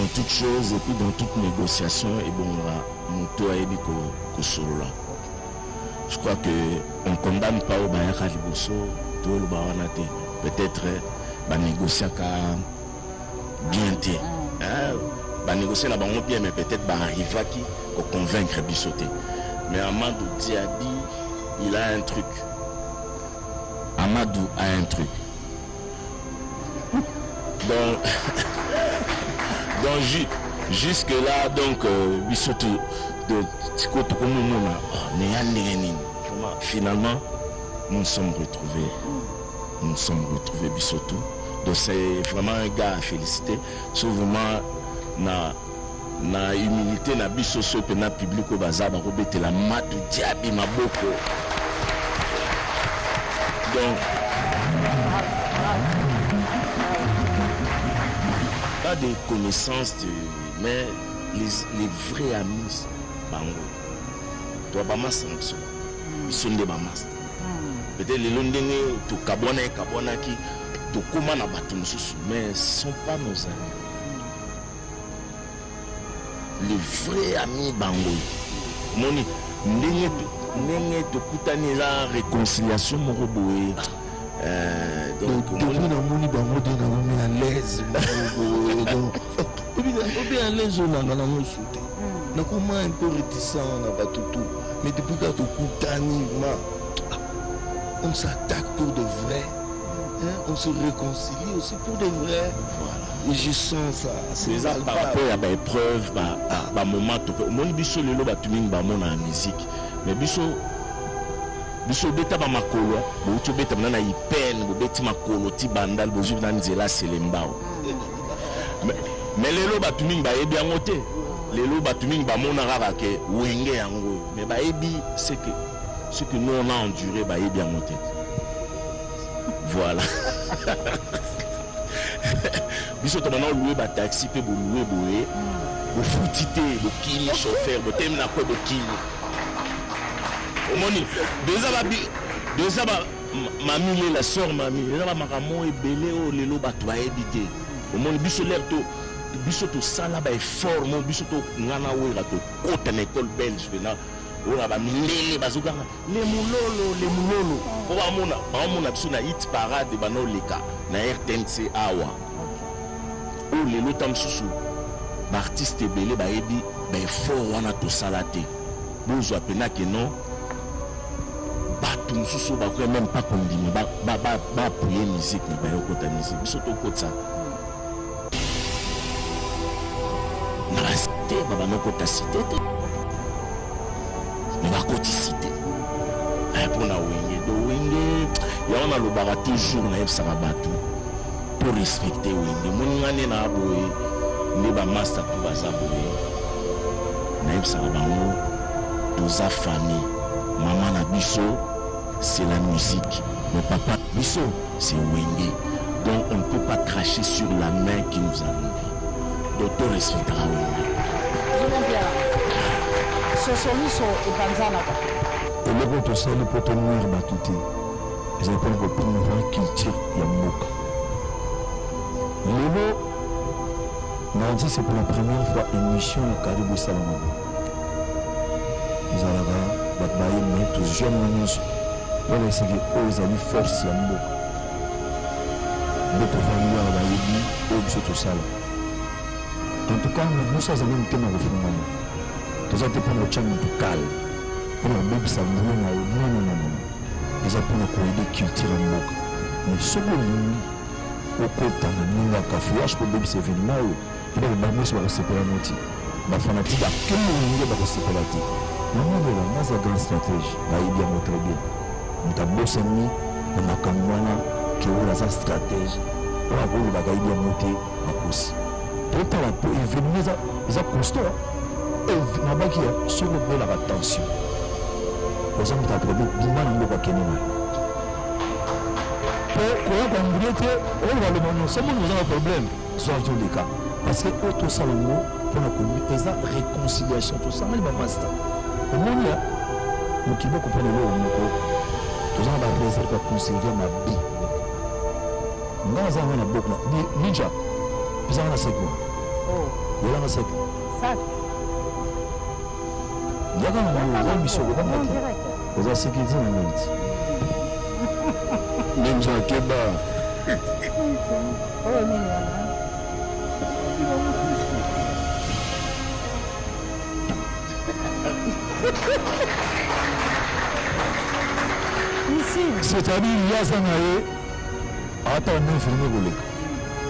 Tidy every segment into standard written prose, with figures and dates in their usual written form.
dans toute chose et puis dans toute négociation et bon là moto ayebi ko solola. Je crois que on condamne pas au bayaka liboso to le bawana te. Peut-être ba négocier ka bien te. Ba négocier na bango bien mais peut-être ba arriver qui pour convaincre Bissoté. Mais Amadou Diaby, il a un truc. Amadou a un truc. Donc jusque là donc Bissoté de Tikoto Komona finalement nous nous sommes retrouvés Bissoto. Donc c'est vraiment un gars à féliciter. C'est vraiment na humilité na biso so pe na public au bazar ba robete la Amadou Diaby maboko. Donc pas de connaissances mais les vrais amis bango to ba masanso bisonde ba mas peut-être les londenge to kabona ki to koma na bato mususu mais ce sont pas nos amis. Les vrais amis bango moni ndenge to kutani la réconciliation moko boye donc moni bango de na moni à l'aise donc obi à l'aise na ngana mosuté na comment un peu réticent na batutu mais depuis que to kutani on s'attaque pour de vrai on se réconcilie aussi pour de vrai. Voilà. Et je sens ça. C'est ça par rapport à des épreuves, à moment. Mon biso le lo batuming ba mon en musique. Mais biso beta ba makolo, bo beta na ipene, bo beti makolo ti bandal bo zu na nzela selembao. Mais le lo batuming ba ebi angote. Le lo batuming ba mon rara ke wenge yango. Mais ba ebi c'est que nous on a enduré ba ebi angote. Voilà. Biso to maintenant louer ba taxi pe bo louer boé. Bo foutité, bo kini chauffeur, bo tem na ko bo kini. Omoni déjà ba mamie la sœur mamie, déjà ba makamon ebelé o lelo ba to ebité. Omoni biso l'air to biso to sala ba effort, mon biso to ngana o la to côté na école belge vena. Ola ba milele bazoganga les mulolo po ba mona biso na hit parade ba no leka na RTNC awa o lelo tam susu ba artiste belé ba ebi ba effort wana to salate bozo apena que non ba tout susu ba ko même pas condamné ba prier musique ni ba yokota musique biso to kotsa na cité ba no kota cité la coticité pour la wenge ya on a le bara toujours na ça va battre pour respecter wenge mon ngane na boye ne ba master pour baza boye na ça va bango doza famille maman na biso c'est la musique mon papa biso c'est wenge donc on ne peut pas cracher sur la main qui nous a nourris donc on respectera wenge. Solution et Tanzana. Et le gros sol pour tenir batouté. Ils ont pas encore pour une vraie culture Yamouk. Lolo, Nandi, c'est pour la première fois émission au Caribou Salomon. Ils ont là-bas, Batbaye, mais tous jeunes menus. Voilà, c'est qu'ils ont eu force Yamouk. D'autres familles à la Baïbi, ou tout ça. En tout cas, nous sommes allés nous tenir au fond. Nous avons pour le channel de calme, pour la même samouraï, nous avons pour la culture en moque. Mais ce que nous, au côté de la cafouage pour les événements, il y a des mamans qui vont se séparer. Les fanatiques, quel moment ils vont se séparer? Maman de la masse de grande stratégie, là il y a très bien. Nous avons bossé mis dans la caméra qui est la stratégie. Pour avoir le bagage bien monté à cause. Pourtant, les événements, ils ont constat. Et nabaki sur le bel attention. Aux hommes d'abord, bima n'ont pas qu'un animal. Pour on va le moment, c'est nous avons un problème. Soit dans les cas. Parce que auto salon pour la commune, et la réconciliation, tout ça, mais le master. Au moment là, nous qui vont comprendre le mot, tout ça va réserver pour conserver ma vie. Nous avons un beaucoup. Ninja, nous avons un segment. Voilà ma sac. Sac. Yaka na mission ko ba? Vous avez sécurité na minute. Ninja Keba. Oh, nini wana? Ici. C'est-à-dire il y a ça naé. Attends, on infirmier collègue.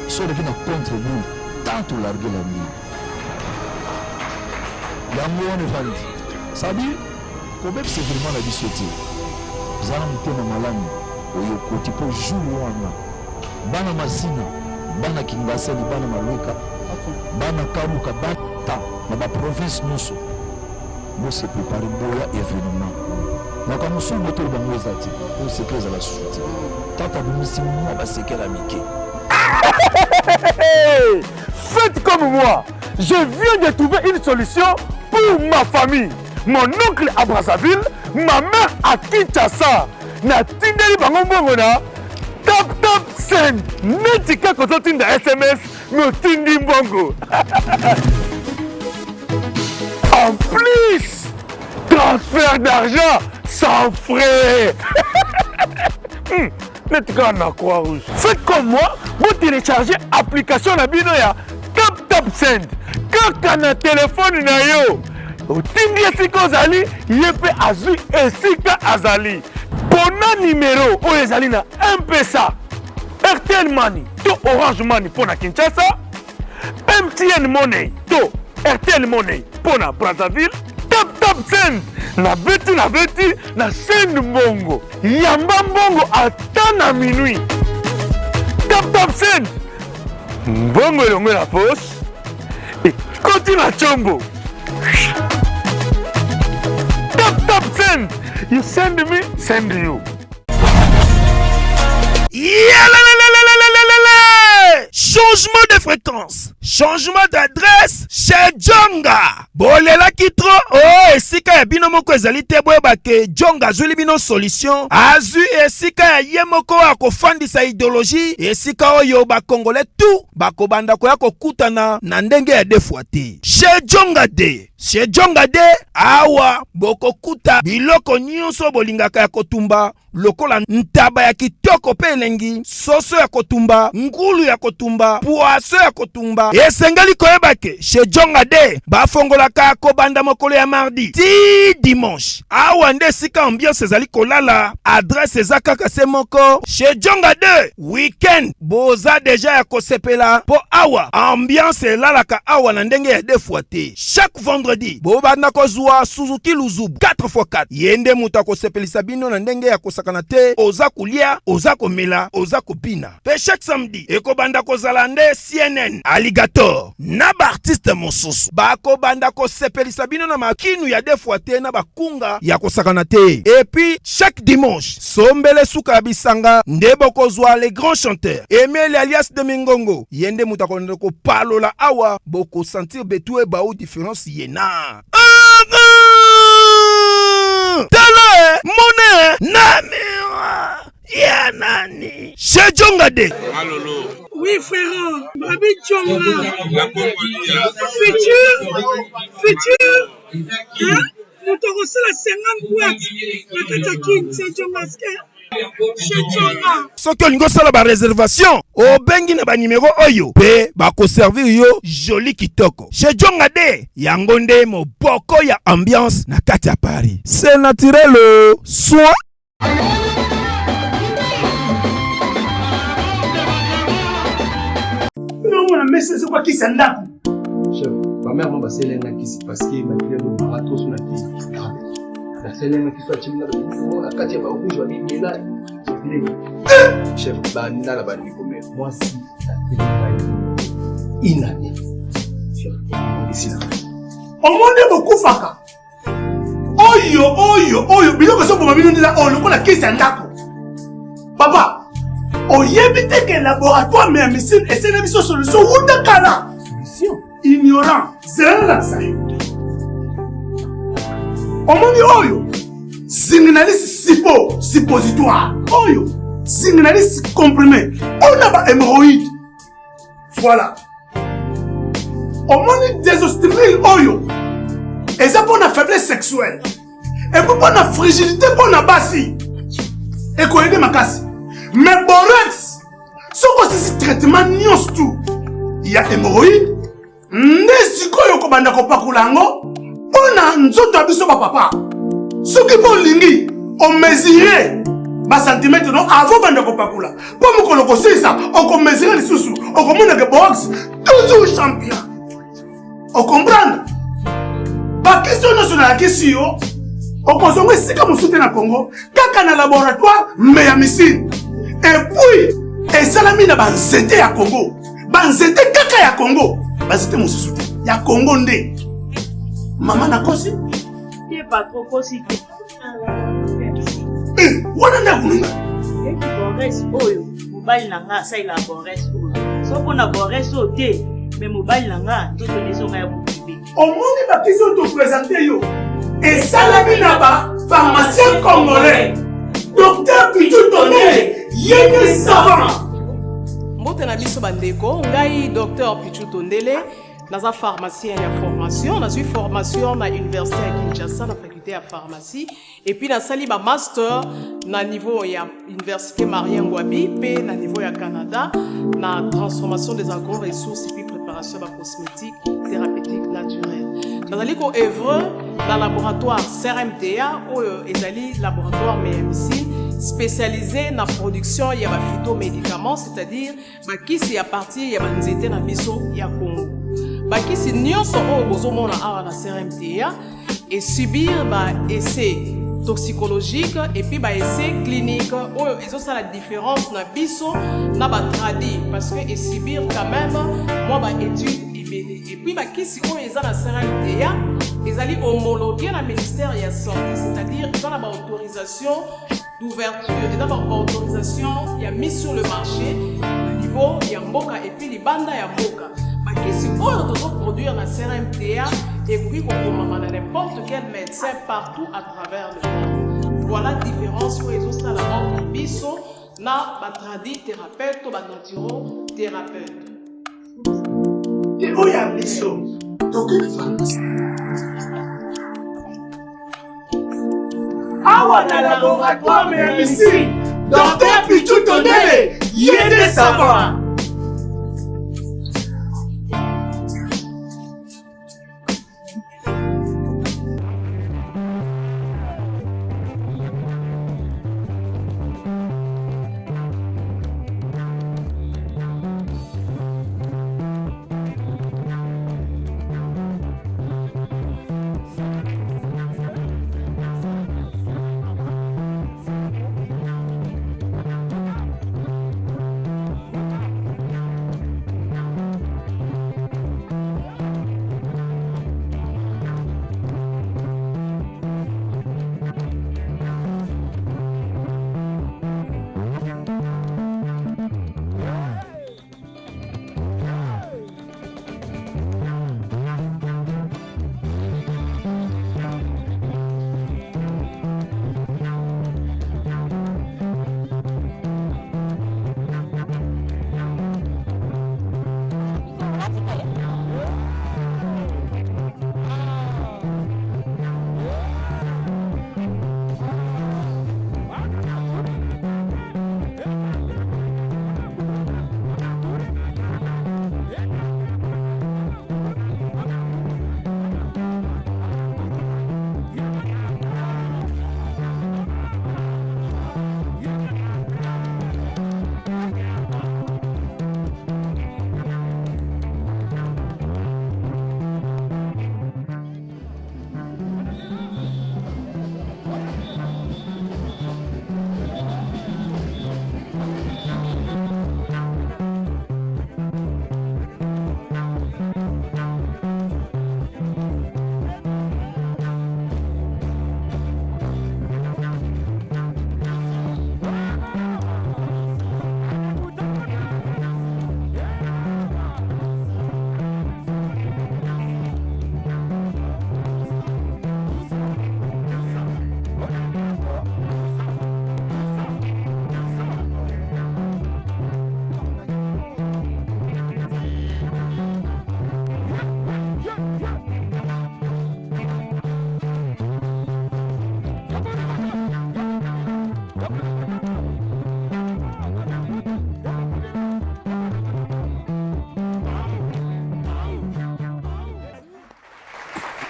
Sur le qui n'a contre nous, tant larguer la nuit. Yango on est fan. Ça dit, quand même c'est vraiment la dissuasion. Zana mtema malamu. Oyo koti po jour wana. Bana masina, bana kingasani, bana malweka. Bana kamuka, bata na ba province nyonso. Nous se préparer boya événement. Na comme son moto bango ezati, pour se que la société. Tata bimisi moi ba seke la mike. Faites comme moi. Je viens de trouver une solution pour ma famille. Mon oncle à Brazzaville, ma mère à Kinshasa. Na tindeli bango mbongo na tap send. Netika kozo tinda SMS me tindi mbongo. En plus, transfert d'argent sans frais. Netika na Croix-Rouge. Faites comme moi, vous téléchargez l'application na bino ya tap send. Kaka na téléphone na yo. Otindi esika ozali, yepe azui esika azali. Pona numéro oyo ezali na M-Pesa, RTL Money to Orange Money pona Kinshasa, MTN Money to RTL Money pona Brazzaville, tap send na beti na send mbongo. Yamba mbongo ata na minuit. Tap send. Mbongo elongo na poche. Ekoti na chombo. Tap send. You send me, send you. Changement de fréquence, changement d'adresse chez Djonga. Bolela kitro, oh esika ya bino moko ezali te boyeba ke Djonga azuli bino solution. Azu esika ya ye moko akofandisa idéologie, esika oyo bakongole tout bakobanda koya kokutana na ndenge ya defuate. Chez Djonga de. Chez Djonga de awa bokokuta biloko nyonso bolingaka ya kotumba lokola ntaba ya kitoko pe elengi, soso ya kotumba, ngulu ya kotumba, poaso ya kotumba. Esengeli koyeba ke chez Djonga de bafongolaka kobanda mokolo ya mardi ti dimanche. Awa nde sika ambiance ezali kolala, adresse eza kaka se moko. Chez Djonga de weekend boza deja ya kosepela po awa ambiance elalaka awa na ndenge ya defuate. Chaque vendredi bobanda kozwa Suzuki Luzubu 4x4 yende muta kosepelisa bino na ndenge ya kosakana te, oza kulia, oza komela, oza kopina. Pe chaque samedi ekobanda kozala nde CNN Alligator na ba artiste mosusu bakobanda kosepelisa bino na makinu ya defuate na bakunga ya kosakana te. Et puis chaque dimanche sombele suka ya bisanga nde bokozwa les grands chanteurs Emile alias de Mingongo yende muta konde ko palola awa boko sentir betue ba ou différence yena. Tala mone namira ya nani chez Djonga de. Malolo. Oui frère, Babi Djonga. Futur. Hein? Nous te recevons 50 boîtes. La Katakin, c'est Djonga. Soki olingo sala ba réservation obengi na ba numéro oyo pe ba ko servir yo joli kitoko. Chez Djonga de yango nde moboko ya ambiance na kati ya Paris. C'est naturel soit non mon mais c'est quoi qui s'en a. Chef, ma mère m'a passé l'un qui s'est passé malgré le marathon sur la télé. La scène qui soit timide la katia ba rouge va bien là. Chef, banda la bandi comme moi si ça fait inane. Chef, ici là. Au monde beaucoup faka. Oyo, biloko so pour bino là, on la kisa ndako. Papa, oyebite que laboratoire mais médecine et c'est une solution ou de kala. Solution ignorant, c'est la ça. Omoni oyo signaliste suppositoire oyo signaliste comprimé on a ba hémorroïde voilà omoni désostrimile oyo eza mpona faiblesse sexuelle epo mpona frigidité mpona basi ekoyede makasi mais borex soko osisi traitement nyonso tu ya hémoroïde nde sikoyo kobanda kopakola yango mpona nzoto ya biso bapapa soki mpo olingi omesure basentimetre no avant banda kopakola mpo mokolo kosilisa okomesure lisusu okomonake box toujours champion okomprendre bakisi oyo nyonso nayakisi yo okozongo esika mosusu te na congo kaka na laboratoire me ya misine epuis esalami na banzete ya congo banzete kaka ya congo banzete mosusu te ya congo nde mama nakosi wana nde akoninga bores oyo mobali na nga asalela bores oyo soko na bores oyo te me mobali na nga tozolesonga ya mokibe omoni bakisi oyo topresente yo esalami na bapharmacien congolais docteur Pichu Tondele yene savant mbote na biso bandeko ngai docteur Pichu Tondele naza pharmacien ya formation nazwi formation na université ya Kinshasa na faculté ya pharmacie et puis nasali ba master na niveau ya université Marien Ngouabi pe na niveau ya Canada na transformation des agro-ressources et puis préparation de cosmétiques thérapeutiques naturelles. Nazali ko œuvre dans laboratoire CRMTA ou ezali laboratoire MMC spécialisé dans la production ya ba phytomédicaments, c'est-à-dire ba kisi ya partir ya banzete na biso ya Congo. Ba kisi nyonso oyo bozomona awa na CRMTA et subir ba essai toxicologique et puis ba essai clinique oyo ezosala la différence na biso na ba tradi parce que et subir quand même moi ba étude et puis ba kisi oyo eza na CRMTA ezali homologué na ministère ya santé, c'est-à-dire ils ont la autorisation d'ouverture et d'abord autorisation il y a mis sur le marché au niveau ya mboka et puis libanda ya mboka bakisi oyo tozo produire na CRMTA et puis qu'on na n'importe quel médecin partout à travers le monde. Voilà la différence où ils ont ça la biso na batradi thérapeute ou naturo thérapeute. Et où y a biso donc awa na laboratoire mais ici docteur Pichu Tondele yene savant.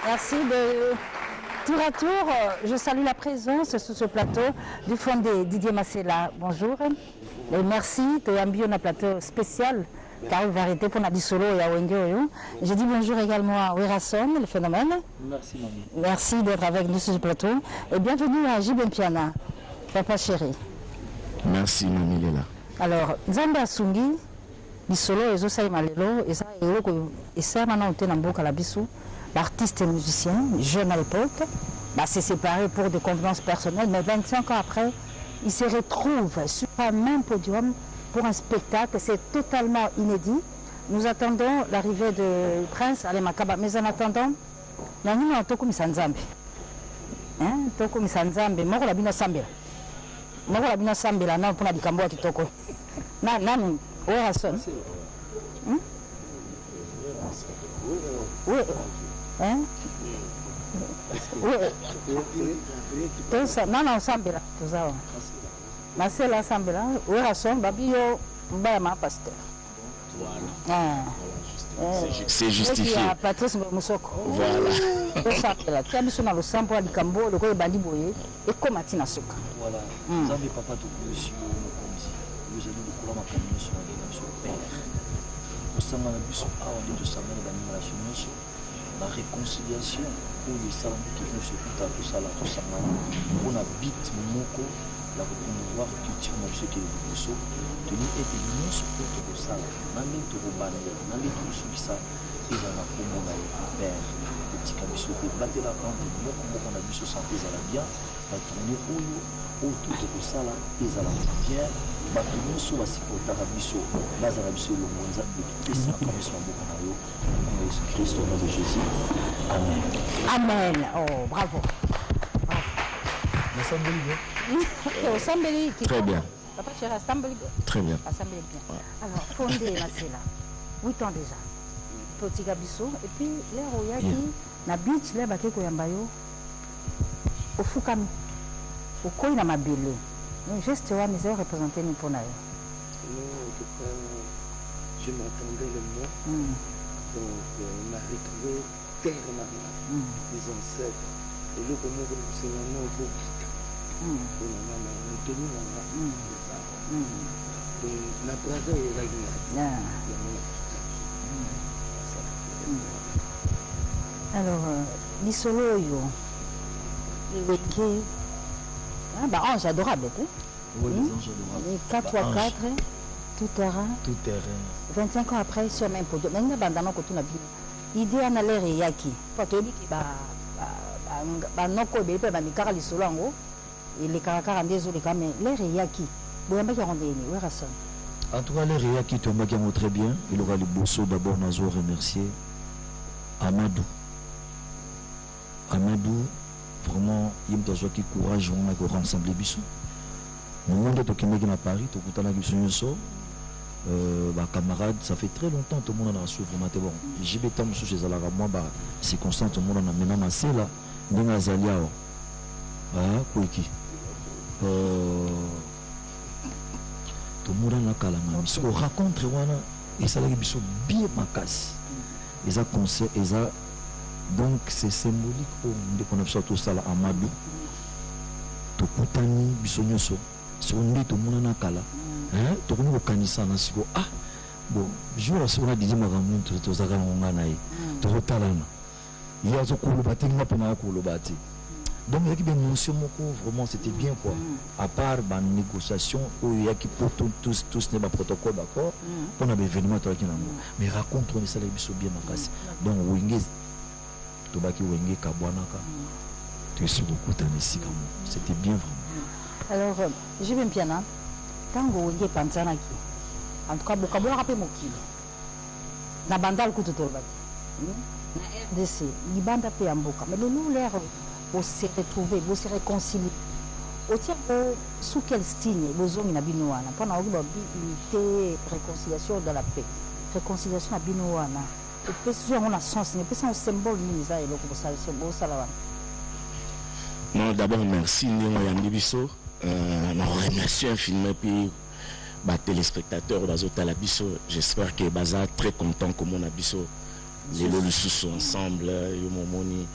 Merci de tour à tour. Je salue la présence sur ce plateau du fondé Didier Massela. Bonjour. Et merci de ambier un plateau spécial car vérité pour Nadi Solo et Awendio. Je dis bonjour également à Werason, le phénomène. Merci, mamie. Merci d'être avec nous sur ce plateau. Et bienvenue à Jibem Piana, papa chéri. Merci, mamie Lela. Alors, Nzambe Asungi, Bisolo, et Zosai Malelo, et ça, et ça, maintenant, on est dans Mboka Labisu, l'artiste et musicien, jeune à l'époque, s'est séparé pour des convenances personnelles, mais 25 ans après, il se retrouve sur un même podium pour un spectacle. C'est totalement inédit. Nous attendons l'arrivée du prince Alain Makaba. Mais en attendant, nous avons Toko Misanzambe. Toko Misanzambe, Moko la Bino Sambela. Moko la Bino Sambela, non, pour la Bikambo qui Toko. Non, Werason. Oui. Oui. Non, Sambela. Tout ça. Marcela Sambela, Werason, Babio, Mbama, pasteur. Voilà. C'est justifié. Patrice Moussoko. Voilà. Sambela, tu as mis sur le sample du Cambo, le Koye Bandi Boye, et comme Atina Soka. Voilà. Vous avez papa tout le monsieur, vous avez beaucoup de famille sur le père. Au sein de la mission, on dit tout ça, la réconciliation, pour les salons qui ne se font pas tout ça, tout ça, on habite Moko. La promouvoir culture dans ce qui est le so de nous aider non support de ça n'allez te rebanner n'allez tout sur ça et dans la promo là père petit camiso de battre la plante moi comme on a vu ce santé à la bien va tourner autour de ça là et à la bien va tourner sur la supporter à biso base à biso le monde et ça comme ça beaucoup na yo Jésus Christ au nom de Jésus amen. Amen. Oh bravo. Très bien. Papa chéri, Assemblée. Très bien. Assemblée bien. Alors, fondé là, c'est là. 8 ans déjà. Petit Gabisso. Et puis, l'air où il y a qui, na beach, l'air baké koyambayo, au Fukami, au Koy na Mabele. Donc, juste, ouais, mais ça représenter nous pour nous. Non, en tout cas, je m'attendais le mot. Donc, on a retrouvé terre maman, les ancêtres. Et le comment c'est un nom beau. Donc la brave est la alors l'isolo yo ange adorable oui, les anges adorables 4x4 tout terrain 25 ans après sur même podium mais bandana ko tuna bi idée ana l'air yaki pas to bi ba noko be pe ba mikara l'isolo ngo et les caractères des autres mais l'air yaki boyamba qui rendez ni Werason. En tout cas, les réactions qui tombent très bien. Il aura le bosso d'abord, nous allons remercier Amadou. Amadou, vraiment, il y a qui courage, on a encore ensemble les bisous. Nous monde est au Québec à Paris, tout le temps, camarades, ça fait très longtemps tout le monde a souffert. Bon, j'ai des temps chez Zalara, moi, c'est constant, tout le monde a maintenant massé là, dans la Zalia. Ah, quoi qui? Tout le monde a calme. Ce qu'on raconte, et ça l'a bien ma casse. Et ça concert, et ça. Donc c'est symbolique pour nous de tout ça là, Amadou. Tout Koutani, Bissonyoso. Si on dit tout le monde a calme. Tout le monde a canissé dans ce ah, bon, je vois si on a dit que tout ça on a naï. Tout le talent. Il y a ce qu'on le bâtit, il n'y a pas de le bâtir. Donc il y a des mentions vraiment c'était bien quoi. À part la négociation où il y a qui pour tous n'est pas protocole d'accord. On a des événements qui mais raconte on ça les biso bien makasi. Donc Wenge Tobaki Wenge Kabwanaka. Tu es sur beaucoup ici comme c'était bien vraiment. Alors j'ai bien piano. Tango Wenge Panzana qui. En tout cas beaucoup rappelé mokili. Na bandal kutu tolbaki. Na RDC, libanda pe amboka. Mais le nous l'air vous se retrouver, vous se réconcilier. Au tient sous quel style vous avez binoana pendant unité, réconciliation dans la paix, réconciliation à binoana. Et puis on a sens, mais c'est un symbole ministère et donc c'est beau ça là. Non, d'abord merci Néo Yambibiso. On remercie infiniment puis téléspectateurs d'Azota Labiso. J'espère que Baza très content comme on a biso les lots sont ensemble yo momoni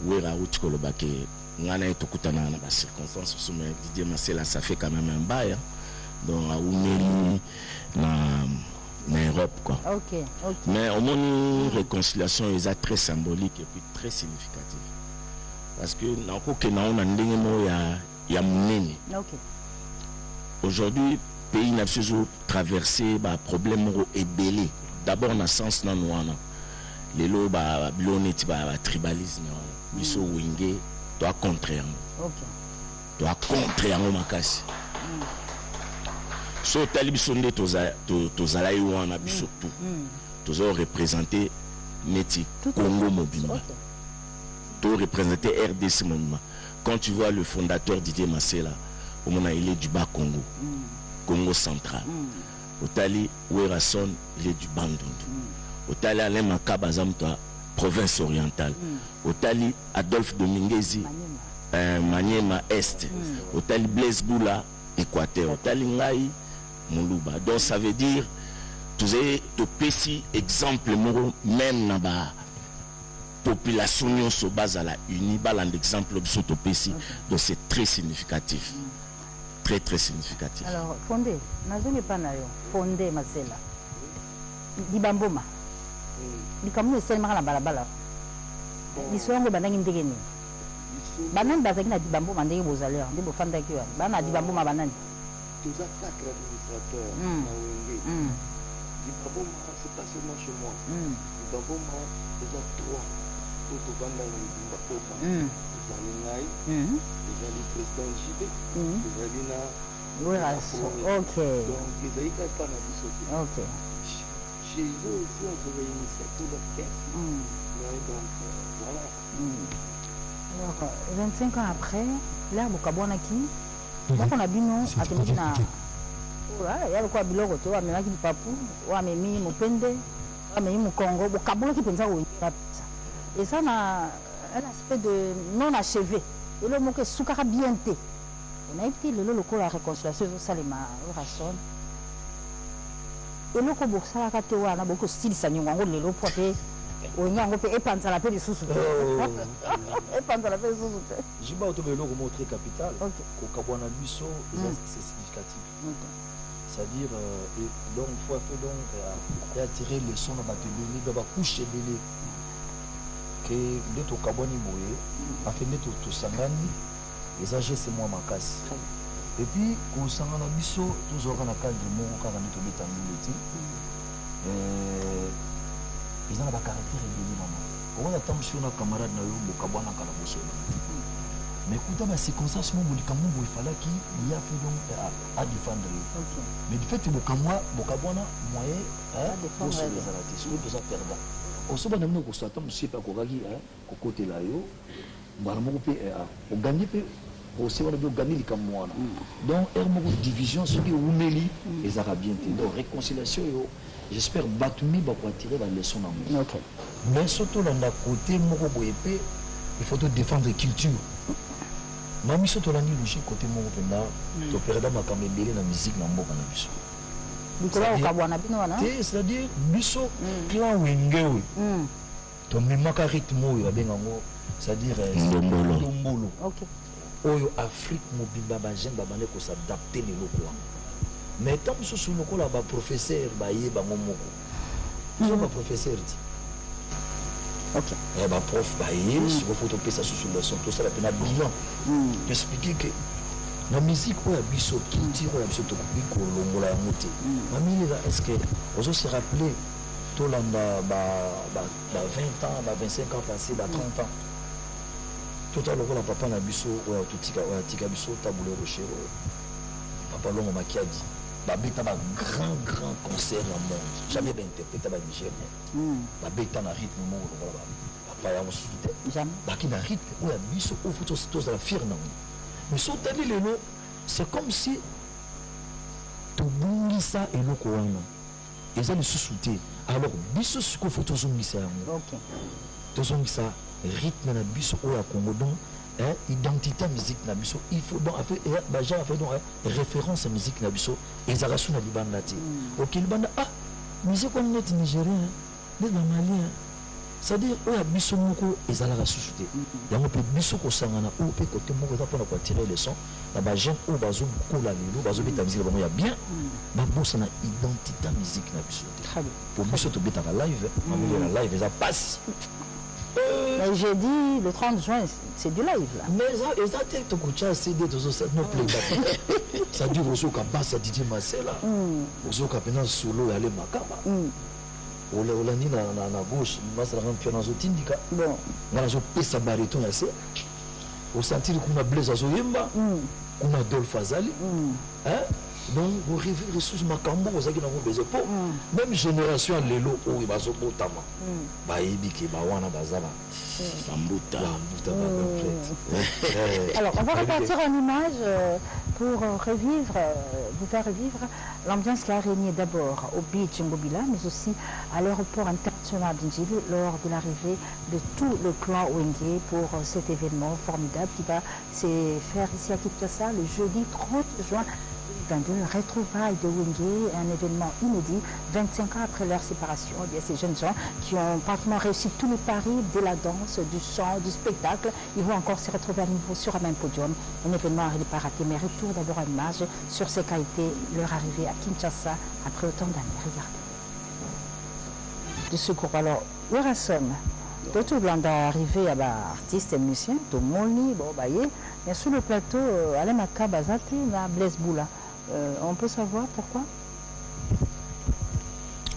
wera uti kolobake ngana etokutana na ba circonstances mais Didier Masela ça fait quand même un bail donc à Oumeli na Europe quoi. OK. Mais au moins réconciliation est très symbolique et puis très significative parce que nako ke na ona ndenge mo ya munene. OK. Aujourd'hui pays n'a pas traversé ba problème ébélé d'abord na sens na noana les lots ba bloneti ba tribalisme biso wingé doit contraire. OK. Doit contraire makasi. So tali biso nde tozala yo wana biso tout. Tozo représenter neti Congo mobimba. To représenter RDC mobimba. Quand tu vois le fondateur Didier Masela, il est du bas Congo. Congo central. Otali Werason, il est du Bandundu. Otali Alain Makabazam, province orientale. Otali Adolphe Dominguezi, Maniema Est. Otali Blaise Boula, Équateur. Otali Ngai, Moulouba. Donc ça veut dire, tu sais, tu peux exemple, même dans la population se base à la unie, l'exemple de Pessi. Donc c'est très significatif. Très significatif. Alors, Fondé, Nazongi Panayo, Fondé Masela, Dibamboma, Dikamu est seulement la balabala. L'histoire de Banang Indegeni. Banan Bazagina Dibambo Mandé Bozaleur, de Bofanda Kua, Bana Dibamboma Banan. Tous les 4 administrateurs, Dibamboma, c'est pas seulement chez moi. Dibamboma, déjà 3. Tout au Banda Dibamboma. Les présidents JB, les OK. Donc, ils n'ont pas de OK. Chez eux aussi, on se réunissait pour leur caisse. Donc, voilà. Alors, 25 ans après, l'herbe au Kabouanaki, donc on a vu non, à Témina. Il y a le quoi, Biloro, tu vois, mais du Papou, ou à Mimi, Mopende, ou à Mimi, Congo, au Kabouanaki, et ça, on a un aspect de non achevé. Et le mot que Soukara bien té. On a été le loco la réconciliation de Salema, Rasson. Et le cobo Salakate, on a beaucoup de style Sanyango, le loco propre. On a un peu épanza la paix de sous-sous. Épanza la paix de sous-sous. Je vais autour de l'eau très capital. Au Kabouana Busso, c'est significatif. C'est-à-dire, donc, il faut attirer le son dans la télé, dans la couche télé. Que de Kabouani Boye, a fait mettre tout Sangani, les âgés c'est moi ma casse. Et puis, au Sangana Bisso, tous auront la cadre de mon car on est tombé dans le ils ont un caractère ébélé, maman. On attend sur nos camarades au Kabouana Kalaboso. Mais écoutez, ma circonstance, il fallait qu'il y a fait donc à défendre. Mais du fait que le Kabouana, moyen, pour se les arrêter, sur les perdants. On se bat dans le côté là, au côté là, on gagne aussi on a gagné les Camerounais. Donc, il y a division, ceux qui ont mêlé les Arabiens. Donc, réconciliation, j'espère Batoumi va attirer la leçon en moi. Mais surtout, dans le côté, il faut défendre la culture. Mami surtout la logique côté Morope, tu perds ma caméra dans la musique dans le c'est-à-dire, biso clan wengewe. To memaka rythme oyo bengango, c'est-à-dire ndombolo. OK. Oyo Afrique mobimba ba jeune ba bane ko s'adapter les locaux. Mais tant que sous locaux là ba professeur ba yé ba momoko. Ils ba professeur dit. OK. Et ba prof ba yé, si vous photo pesa sous leçon tout ça la peine bilan. Expliquer que la musique pour la biso culture la biso to ko longola moté. Mami est-ce que on se rappeler tout là ba 20 ans, ba 25 ans passé, ba 30 ans. Tout à l'heure la papa na biso ou tout tika biso tabouler rocher. Papa longo makiadi. Ba beta ba grand concert dans le monde. Jamais bien interprété ba Nigérien. Ba beta na rythme mo voilà. Papa ya mo suite. Jamais. Ba ki na rythme ou la biso au photo dans la firme. Mais si tu les lots, c'est comme si tu bouillis ça et l'eau couronne. Et ça, le sous-souté. Alors, biso ce qu'il faut tout zoom ça. Ok. Tout zoom ça, rythme na biso au Congo donc, identité musique na biso. Il faut donc faire, j'ai fait donc référence à musique na biso. Et ça rassure na libanda ti. Ok, libanda musique on est nigérien, les malien. c'est-à-dire oyo biso moko ezalaka susu te yango mpe biso kosangana oyo mpe kote moko eza mpona koatire leçon na bajeune oyo bazokola lelo bazobeta musike bango ya bien babosana identité ya musique na biso te po biso tobetaka live mameli live eza pasi. Mais j'ai dit le 30 juin, c'est du live là. Mais ça c'est tout coach CD de ça non playback. Ça dit Rosso Kabassa Didier Marcela. Rosso Kapena solo y aller makaba. Ola ni na gauche, Marcela ran piano zo tindika. Bon, ngala zo pesa bariton ya se. Au sentir kuna Blaise Azoyemba. Kuna Dolph Azali. Hein? Donc vous rêvez ressources makambo ozaki na ko besoin pour même génération lelo oyo bazobotama bayebiki bawana bazaba sambuta. Alors on va repartir en image pour revivre, vous faire revivre l'ambiance qui a régné d'abord au beach Ngobila, mais aussi à l'aéroport international d'Indjili lors de l'arrivée de tout le clan Wenge pour cet événement formidable qui va se faire ici à Kinshasa le jeudi 30 juin. Le retrouvailles de Wenge, un événement inédit, 25 ans après leur séparation. Il y a ces jeunes gens qui ont pratiquement réussi tous les paris de la danse, du chant, du spectacle. Ils vont encore se retrouver à nouveau sur un même podium. Un événement à pas raté, mais retour d'abord à l'image sur ce qu'a été leur arrivée à Kinshasa après autant d'années. Regardez. De ce groupe, alors, Werason, de tout blanc d'arrivée à artistes et musiciens, Tomoni, Bobaye, mais sur le plateau, Alemaka Bazati, la Blaise Boula. On peut savoir pourquoi?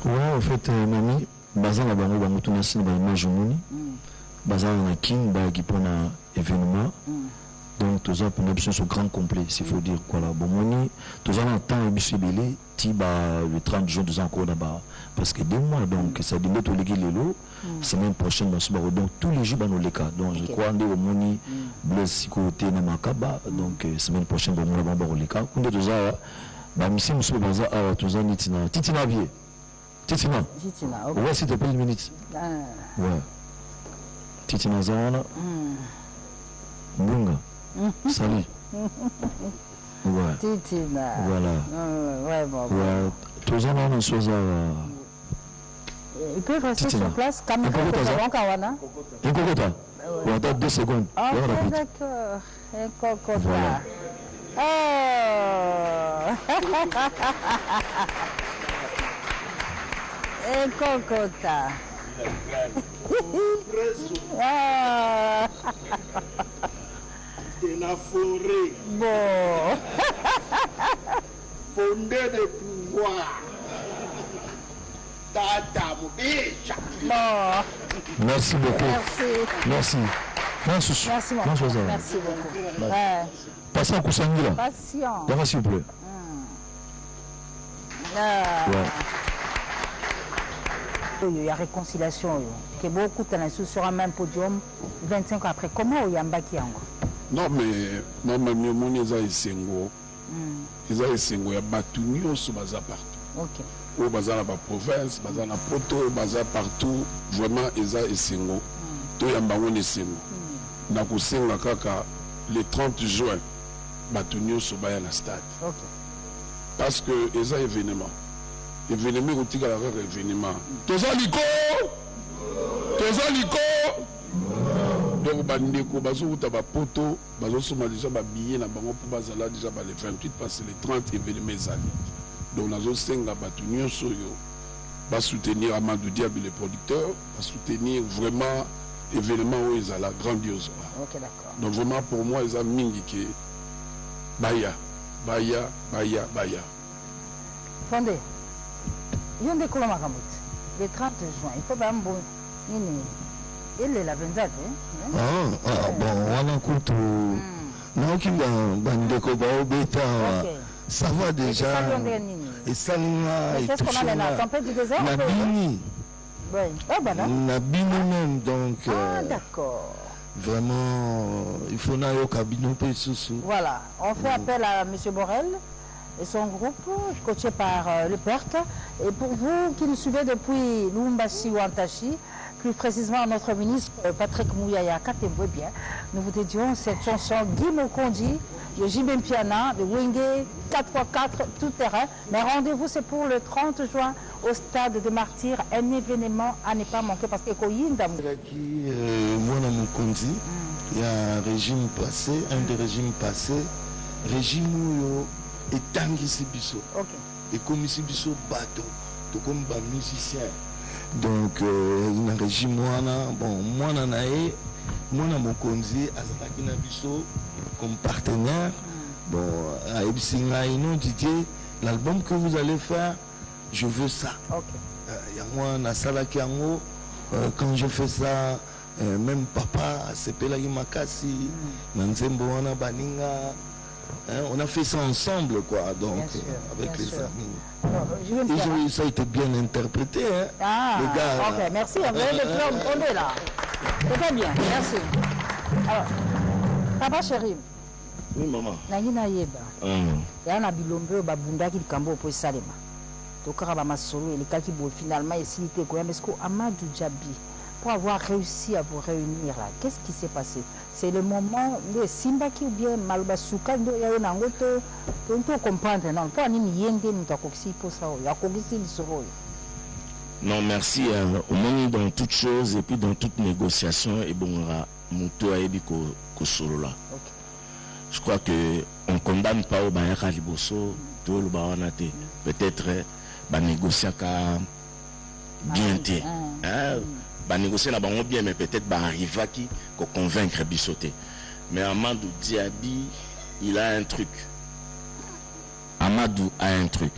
Ouais, en fait, Mami, Bazan la bango bango tuna sini ba image moni. Bazan na king ba qui pour un événement. Donc tous ça pour une option sur grand complet, s'il faut dire quoi là. Bon moni, tous ça en temps bisu belé, ti ba le 30 juin deux ans encore là-bas parce que 2 mois donc ça demande tout les lelo. Semaine prochaine dans ce bar donc tous les jours dans les cas. Donc je crois ndé au moni bless côté na makaba donc semaine prochaine bon là bas les cas. Kunde tous ça ba misi musu baza a tous ça titina bien. Titina. OK. Ouais, s'il te plaît une minute. Ouais. Titina Zana. Bunga. Salut. Ouais. Titina. Voilà. Ouais, bon. Ouais. Tous ça on chose ils peuvent rester sur place comme Kawana. Un cocota. Ouais, dans 2 secondes. Ok, d'accord. Un cocota. Voilà. Un cocota. De la forêt. Bon. Fondé de pouvoir. Tata Moubicha. Bon. Merci beaucoup. Merci. Merci. Merci beaucoup. Merci beaucoup. Ouais. Passez à Kousangila. Patient. D'accord, s'il vous plaît. Il y a réconciliation. Que beaucoup de sur un même podium 25 ans après. Comment il y a un baki yango? Non, mais moi, mon eza esengo. Eza esengo ya batu nyonso baza partout. OK. Au bazar la province, bazar la poto, bazar partout, vraiment eza esengo. To yambango esengo. Na kosenga kaka le 30 juin batu nyonso baya na stade. OK. Parce que eza événement. Événement otika la kaka événement. Toza liko! Donc bandeko bazo uta ba poto, bazo soma déjà ba billet na bango pour bazala déjà ba le 28 parce que le 30 événement ezali. Donc nazo senga batu nyonso yo ba soutenir Amadou Diaby le producteur, ba soutenir vraiment événement où ezala grandiose. OK, d'accord. Donc vraiment pour moi eza mingi ke baya. Fondé. Yonde koloma kamut. Le 30 juin, il faut pas un bon nini. Il est la benzate, Bon, on a coutu. Non, qui bandeko baobeta. Ça va déjà. Et ça et tout ça. Nabini. Oui. Nabini même donc. D'accord. Vraiment, il faut n'aller au cabinet sous. Voilà, on fait appel à M. Borel et son groupe, coaché par le PERC. Et pour vous qui nous suivez depuis Lumbashi ou Antachi, plus précisément notre ministre Patrick Mouyaya Katembwe bien, nous vous dédions cette chanson Guy Mokondi, de Jibem Piana, de Wenge, 4x4, tout terrain. Mais rendez-vous, c'est pour le 30 juin au stade de martyr, un événement à ne pas manquer parce que Koyinda. Moi, dans mon conti, il y a un régime passé, un des régimes passés, régime où il est tanguisi biso. Et comme ici biso bateau, comme un musicien. Donc, il y a un régime bon, moi, dans mon conti, Azataki Nabiso comme partenaire. Bon, à Ebsinga, Didier, l'album que vous allez faire, je veux ça. Il y a moi, Nasala Kiango, quand je fais ça, même papa, c'est Pelagi Makasi, Nanzembo Wana Baninga, on a fait ça ensemble, quoi, donc, avec les amis. Alors, ça a été bien interprété, hein. Ah, les gars, ok, merci, on est là. C'est très bien, merci. Alors, papa chéri. Oui, maman. Nangina yeba. Yana bilombe babundaki likambo po salema. Tokara ba masolo et kaki bo finalement esilité ko yambesko Amadou Djabi pour avoir réussi à vous réunir là. Qu'est-ce qui s'est passé? C'est le moment de Simbaki ou bien Malbasuka ndo ya na ngoto to comprendre non pas ni yende mutakoksi pour ça ya kokisi lisoro. Non, merci. Au moins dans toutes choses et puis dans toute négociation et bon muto ayebi ko solo là. Je crois que on condamne pas au Bayaka Liboso, tout le Bawanate. Peut-être négocier bien té. Négocier là bien, mais peut-être arriver à qui convaincre Bissoté. Mais Amadou Diaby, il a un truc. Amadou a un truc.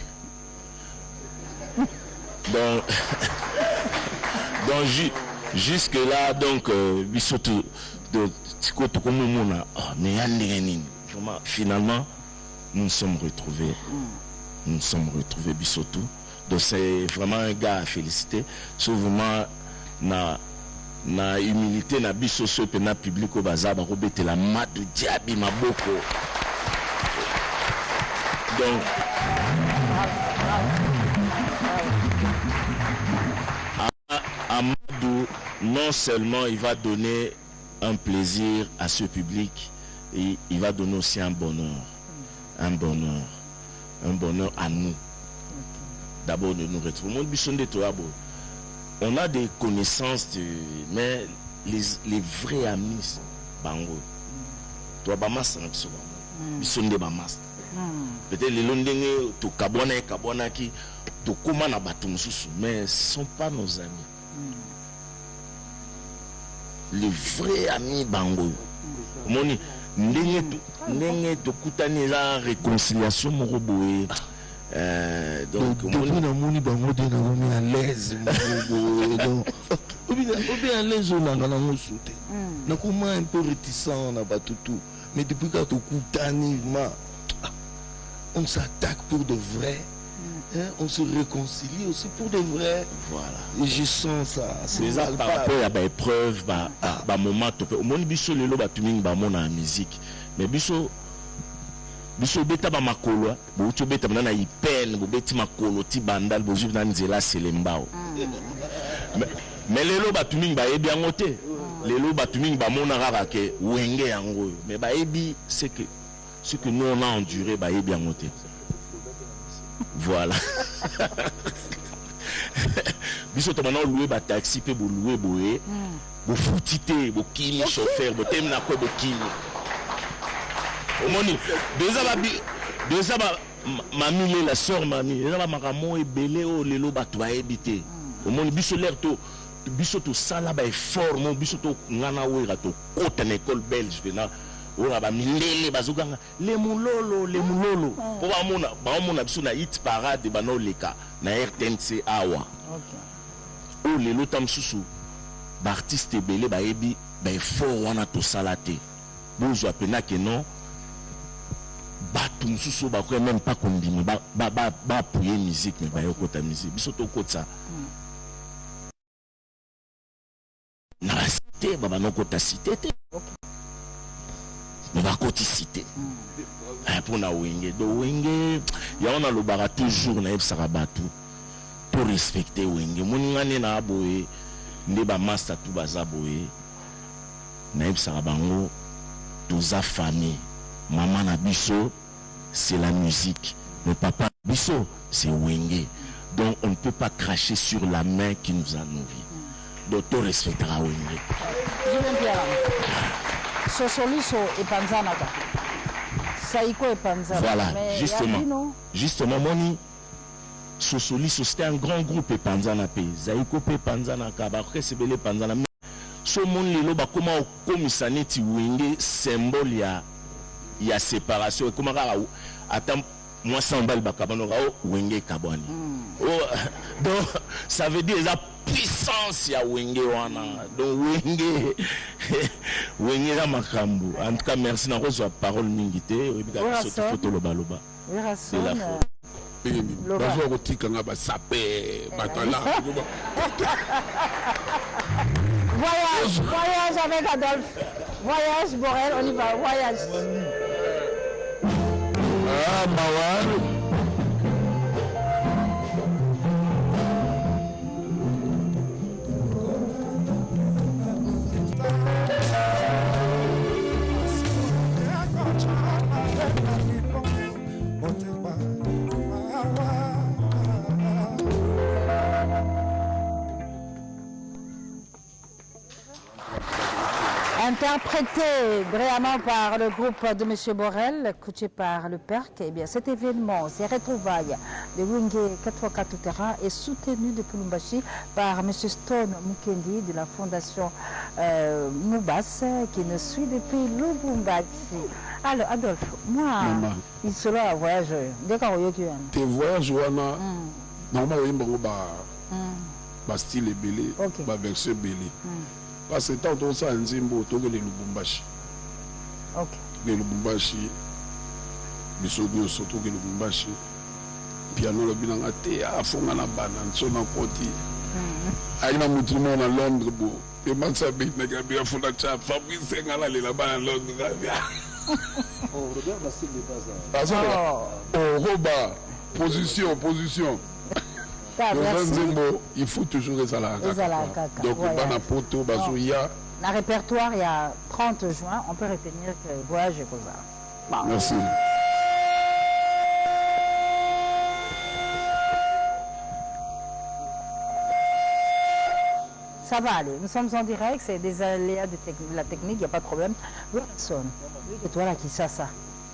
Donc, jusque là, donc Bissoté de finalement, nous nous sommes retrouvés. Nous nous sommes retrouvés Bissotou. Donc c'est vraiment un gars à féliciter. Souvent, na humilité, na Bissoso et na public au bazar, Robert la Amadou Diaby Maboko. Donc, Amadou, non seulement il va donner un plaisir à ce public, et il va donner aussi un bonheur à nous. D'abord de nous retrouver. On a des connaissances, mais les vrais amis, bango. Toi, bamas, peut-être les londonais, to kabwana qui, to comment na batumsusu, mais ce ne sont pas nos amis. Les vrais amis bango. Moni, ndenge to kutani la réconciliation moroboé. Donc moni bango de na moni à l'aise. Donc à l'aise on a na mosuté. Na comment un peu réticent na batutu. Mais depuis que to kutani on s'attaque pour de vrai. On se réconcilie aussi pour de vrai. Voilà. Et je sens ça. C'est ça par rapport à des preuves, moment au monde biso lelo batuming ba mona musique. Mais biso beta ba makolo, bo tu beta na ipene, bo beti makolo ti bandal bo ju na nzela selembao. Mais lelo batuming ba yebi angote. Lelo batuming ba mona rara ke wenge yango. Mais ba yebi c'est que ce que nous on a enduré ba yebi angote. Voilà. Biso to maintenant louer ba taxi pe bo louer boé. Bo foutité, bo kini chauffeur, bo tem na ko bo kini. Au moni déjà mamie la sœur mamie, déjà ba makamo ebele o lelo ba to ebité. Au moni biso l'air to biso to sala ba effort, mon biso to ngana wera to kota na école belge vena. Ora ba milele bazuganga le mulolo po ba mona biso na hit parade ba no leka na RTNC awa. OK. O lelo tamsusu ba artiste belé ba yebi ba effort wana to salate. Bozo apena ke non ba tumsusu ba ko même pas kondimi ba appuyer musique mais ba yokota musique biso to kota. Na cité ba no kota cité. OK. Mais va coticité pour na wenge do wenge ya on a le bara toujours na ebsaka batu pour respecter wenge muningane na boye nde ba master tout baza boye na ebsaka bango toza famille maman na biso c'est la musique le papa biso c'est wenge Donc on ne peut pas cracher sur la main qui nous a nourris. Donc on respectera Wenge. Sosoliso et Panzanaka. Saïko et Panzanaka. Voilà, justement, Moni. Sosoliso, c'était un grand groupe et Panzanaka. Zaïko et Panzanaka. Après, c'est belé Panzanaka. Ce monde lelo ba comment comme ça n'est Wenge symbole il y a séparation. Comment attends moi sans balle bakabano Wenge kabani. Donc ça veut dire la puissance ya Wenge wana. Donc Wenge la makambu. En tout cas merci na reçoit parole mingité photo loba loba. C'est la faute. Bazo kotika nga ba sapé batala. Voyage avec Adolphe. Voyage Borel, on y va, voyage. Ah, Mawar. Interprété brillamment par le groupe de M. Borel, coaché par le PERC, eh bien cet événement, ces retrouvailles de Wenge Katwaka Terrain est soutenu depuis Lubumbashi par M. Stone Mukendi de la fondation Moubas qui nous suit depuis Lubumbashi. Alors Adolphe, moi, il sera un voyage. Tes voyages, normalement, ba style belé, ba version belé. Parce que tant que ça, on zimbo, tout le Lubumbashi. Ok. Le Lubumbashi, Bisogno, surtout le Lubumbashi. Piano, le bilan à thé, à fond à la banane, son emporté. Aïe, la moutrement à Londres, beau. Et man s'habille, n'a qu'à bien fondre à Tchap, Fabrice, c'est là, là-bas à Londres. Oh, regarde la style de base. Oh, Roba, position. Il faut toujours les alakaka. Donc, on a poto, bazouya. Dans le répertoire, il y a 30 juin, on peut retenir que le voyage est comme ça. Merci. Ça va aller, nous sommes en direct, c'est des aléas de la technique, il n'y a pas de problème. Wilson, et toi là qui ça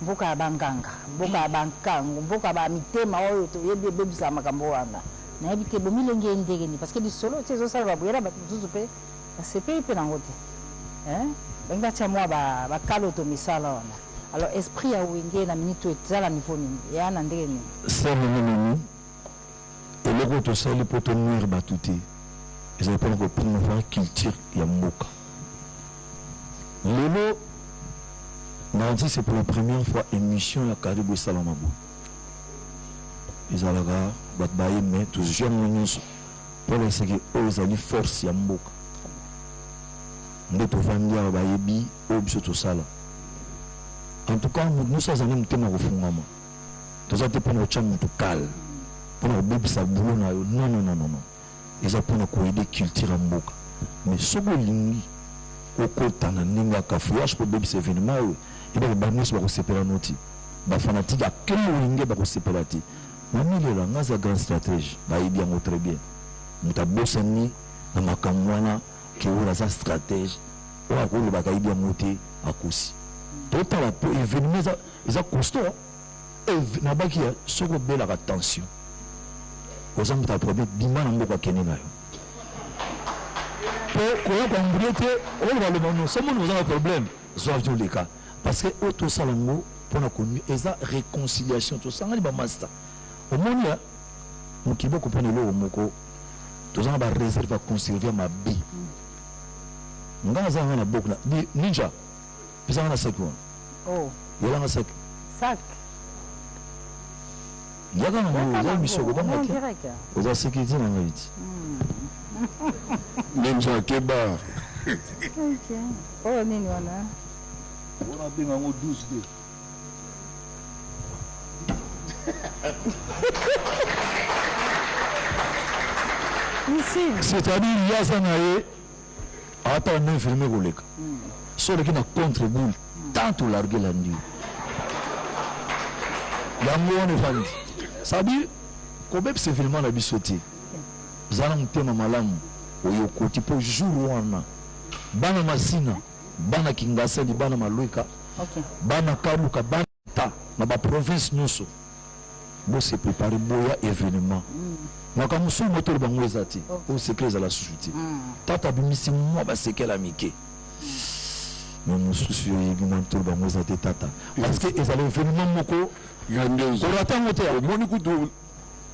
Mboka banganga, mboka bankango, mboka ba mitema oyo to yebi bebisa makambo wana. Na ebite bomilenge ndegeni parce que du solo ces ça va boyera ba tuzu pe c'est pe na ngote. Hein? Benga cha moi ba kalo to misala wana. Alors esprit ya Wenge na minute ezala niveau nini? Ya na ndegeni. Ça nini? Et le goto sali poto nuire batuté. Ils ont pas encore promouvoir culture ya mboka. Lelo Nanti, c'est pour la première fois émission à Caribou Salamabou. Ils ont la mais tous les jeunes pour les séquelles aux alliés force Yamboka. Nous pouvons dire à Bayebi, tout ça. En tout cas, nous sommes en train de faire un refondement. Nous sommes en train de faire un calme. Pour nous bébé sa boulot, non. Ils ont pour nous aider culture Yamboka. Mais ce que nous au côté de Ninga Kafouage pour bébé cet événement. Il y a des bannières qui se séparent. Les fanatiques, il y a quelques qui se séparent. Mais il y a une grande stratégie. Il y a très bien. Nous avons bossé dans ma campagne qui est une stratégie. On a dit qu'il y a monté à Koussi. Tout le événement est costaud. Et il y a ce qu'on appelle la tension. Aux hommes qui ont problème, Bima n'a pas de problème. Pour qu'on ait un problème, nous avons des cas. Parce que auto salongo pour la connu et ça réconciliation tout ça on va master au monde là mon qui va comprendre le moko tout ça va réserver conserver ma vie ngaza na bokna ninja pisa na sac oh yala na sac yaga na mission ko donc aux a sécurité na ngiti ninja keba ok oh nini wana on a bien en 12D. C'est-à-dire, il y a ça, attends, on a filmé pour les cas. Sur qui n'a contre-boule, tant ou largué la nuit. Il y a un mot, on est fan. Ça dit, Kobeb c'est vraiment la bisoté. Zana mutema malamu oyo koti po jour wana. Bana masina, bana kingasa di bana maluika. OK. Bana kaluka bana ta na ba province nyonso. Bo se préparer boya événement. Makamusu moto bango ezati au secret za la société. Tata bimisi moi ba sekela mike. Mais mon souci est moto bango ezati tata. Parce que ezali événement moko grandiose. Pour attendre moto ya moni kudo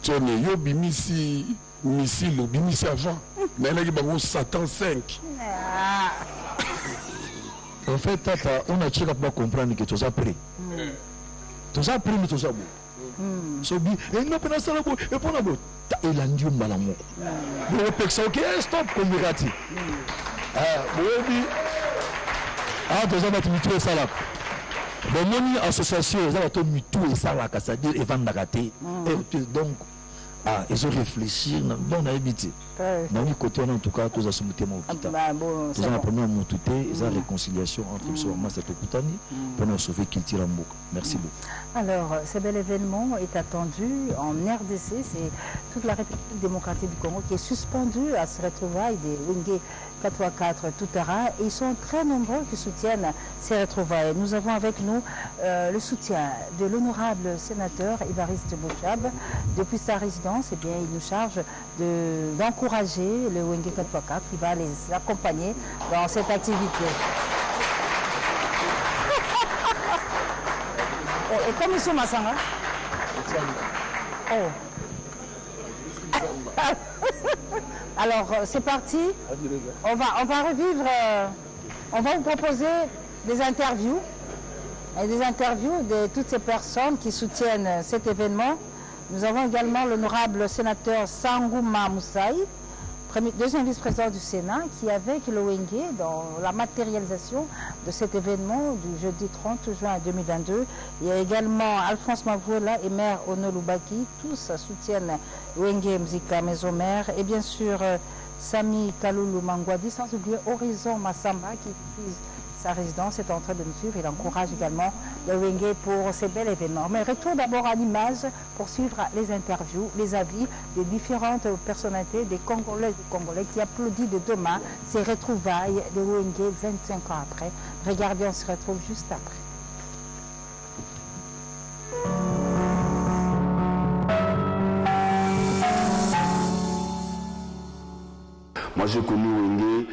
tone yo bimisi missile bimisi avant. Mais là il bango Satan 5. En fait tata on a check pas comprendre que tu as pris. Tu as pris mais tu as beau. So bi et non pas ça là et pour la botte il a ndiu malamu bo peksa OK stop commirati bo ça va te mutuer ça là bon moni association ça va te mutuer ça là ça dire evanda katé et donc ils ont réfléchi bon na habité dans le côté en tout cas tous à soumettre mon hôpital tous en premier mon touté ils ont réconciliation entre seulement cette Okutani pour nous sauver Kiltira Mboka. Merci beaucoup. Alors, ce bel événement est attendu en RDC, c'est toute la République démocratique du Congo qui est suspendue à ce retrouvailles des Wenge 4x4 Toutara. Et ils sont très nombreux qui soutiennent ces retrouvailles. Nous avons avec nous le soutien de l'honorable sénateur Évariste Bochab. Depuis sa résidence, eh bien, il nous charge d'encourager le Wenge 4x4 qui va les accompagner dans cette activité. Et comme M. Massanga. Alors, c'est parti. On va revivre. On va vous proposer des interviews. Et des interviews de toutes ces personnes qui soutiennent cet événement. Nous avons également l'honorable sénateur Sangouma Moussaï, deuxième vice-président du Sénat, qui est avec le Wenge dans la matérialisation de cet événement du jeudi 30 juin 2022. Il y a également Alphonse Mavouela et maire Ono Lubaki, tous soutiennent Wenge Mzika Maison Mère, et bien sûr Sami Kaloulou Mangwadi, sans oublier Horizon Massamba qui diffuse sa résidence est en train de nous suivre. Il encourage également le Wenge pour ces bels événements. Mais retour d'abord à l'image pour suivre les interviews, les avis des différentes personnalités des Congolais et des Congolais qui applaudissent de demain ces retrouvailles de Wenge 25 ans après. Regardez, on se retrouve juste après. Moi, j'ai connu Wenge,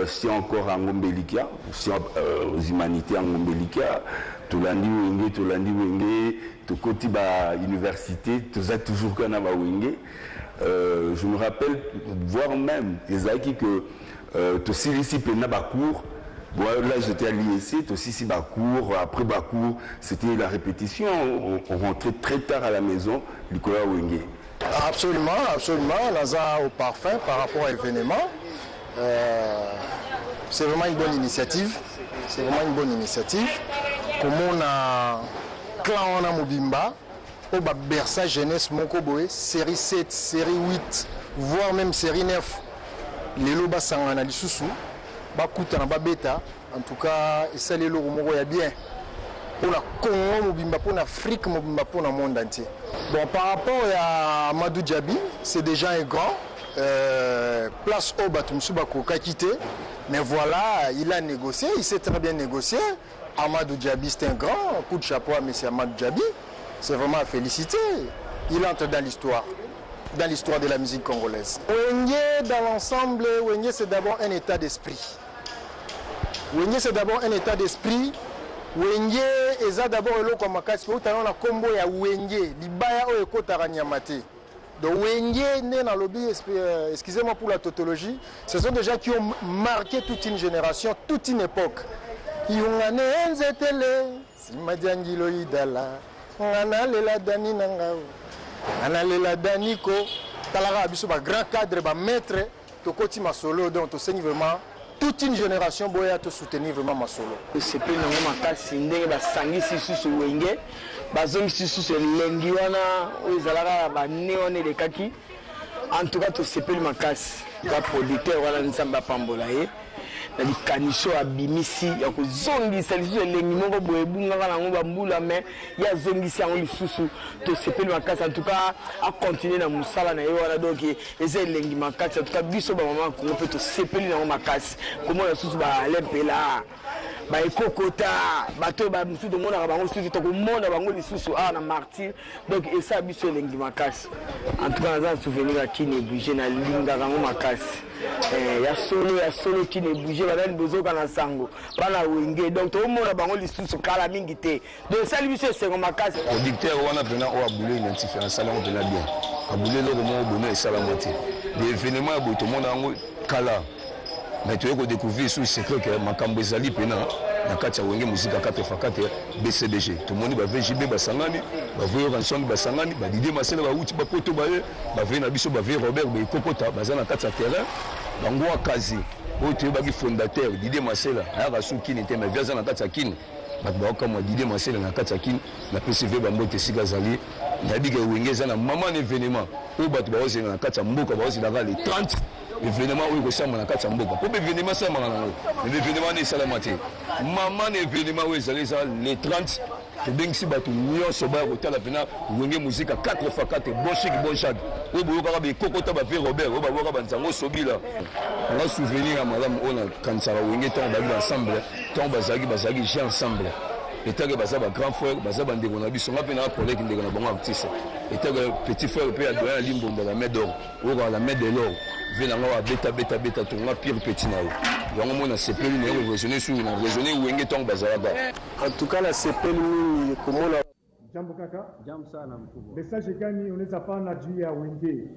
c'est encore en Ngombelikia, c'est aux humanités en Ngombelikia. Tolandi Wenge, Tokoti ba université, tout ça toujours qu'on a Wenge. Je me rappelle, voire même, Ezaki que Tosirisi Pena Bakour, bon, là j'étais à l'IEC, Tosisi Bakour, après Bakour, c'était la répétition, on rentrait très tard à la maison, Nicolas Wenge. Absolument, Naza au parfum par rapport à l'événement. C'est vraiment une bonne initiative. Comme on a clan on a Mobimba, au Bersa Jeunesse Mokoboé, série 7, série 8, voire même série 9. Les lobas sangana lisusu, bakuta na babeta, en tout cas, ça les lobos moko ya bien. Pour la Congo Mobimba, pour l'Afrique Mobimba, pour le monde entier. Bon, par rapport à Amadou Djabi, c'est déjà un grand. Place au Batumsubako quitté. Mais voilà, il a négocié, il s'est très bien négocié. Amadou Djabi, c'est un grand coup de chapeau à M. Amadou Djabi. C'est vraiment à féliciter. Il entre dans l'histoire de la musique congolaise. Wenge, dans l'ensemble, Wenge, c'est d'abord un état d'esprit. Wenge eza d'abord eloko makasi po tana na kombo ya Wenge libaya oyo ekotaka nyama te. Donc Wenge né dans lobby, excusez-moi pour la tautologie, ce sont des gens qui ont marqué toute une génération, toute une époque. Yungane nzetele simadiangilo idala ngana lela dani nangao ana lela dani ko talaka biso ba grand cadre ba maître to koti masolo donc to seigne vraiment toute une génération boya te soutenir vraiment ma solo. C'est plus normalement makasi ndenge ba sangisi susu Wenge bazongisi susu lengi wana oyezalaka ba neone de kaki. En tout cas to c'est plus makasi ka producteur wana nzamba pambola ye na likaniso abimisi ya kozongisa lisusu elengi moko boye ebungaka nango bambula me ye azongisi yango lisusu tosepeli makasi en tout cas acontinue na mosala na ye wana donc eza elengi makasi en tout cas biso bamama kongo mpe tosepeli nango makasi komona lisusu balepela baekokota bato mosusu tomonaka bango lisusu tokomona bango lisusu awa na martyr donc esa biso elengi makasi en tout cas naza na souvenir ya kini ebouge nalingaka yango makasi ya solo kini ebouge banani bozoka na sango bana wenge donc tokomona bango lisusu kala mingi te donc esali biso esengo makasi producteur wana mpena oyo abule identifie asala yango mpena bien abule eloko moko bono esalango te de événement ya boye tomona yango kala mais tu as découvert sous secret que makambo ezali pena na kati ya wenge muzika 4x4 BCBG tout le monde ba VJB basangani ba voyo ensemble basangani ba Didier Masela ba uti ba poto ba ve na biso ba ve Robert ba kokota baza na kati ya terrain bango akazi oyo tu ba fondateur Didier Masela aya su kini te mais viaza na kati ya kini ba kama Didier Masela na kati ya kini na PCV ba mbote sika zali na biga wenge za na maman événement o bato ba ozenga na kati ya mboka ba ozenga les 30 événement où il ressemble à la carte Mboka. Pour l'événement, c'est l'événement n'est pas matin. Maman, l'événement où ils les 30. Tu bien si bateau Nyon Soba hôtel la pena wenge musique à 4x4 bon chic bon chag. Où boka ba kokota ba Robert, où ba boka banzango sobila. On a souvenir à madame Ona quand ça va wenge ton ba ensemble, ton bazagi j'ai ensemble. Et t'as que baza ba grand frère, baza bande on a vu son appel à collègue qui est bon artiste. Et t'as que petit frère peut aller à Limbo dans la main d'or, ou dans la main de l'or. Venanga wa beta tonga pire petit na yo yango mona sepeli na yo raisonner sur na raisonner wenge tong bazalaka en tout cas la sepeli komona jambo kaka jambo sana mkubwa message gani unaweza pana juu ya wenge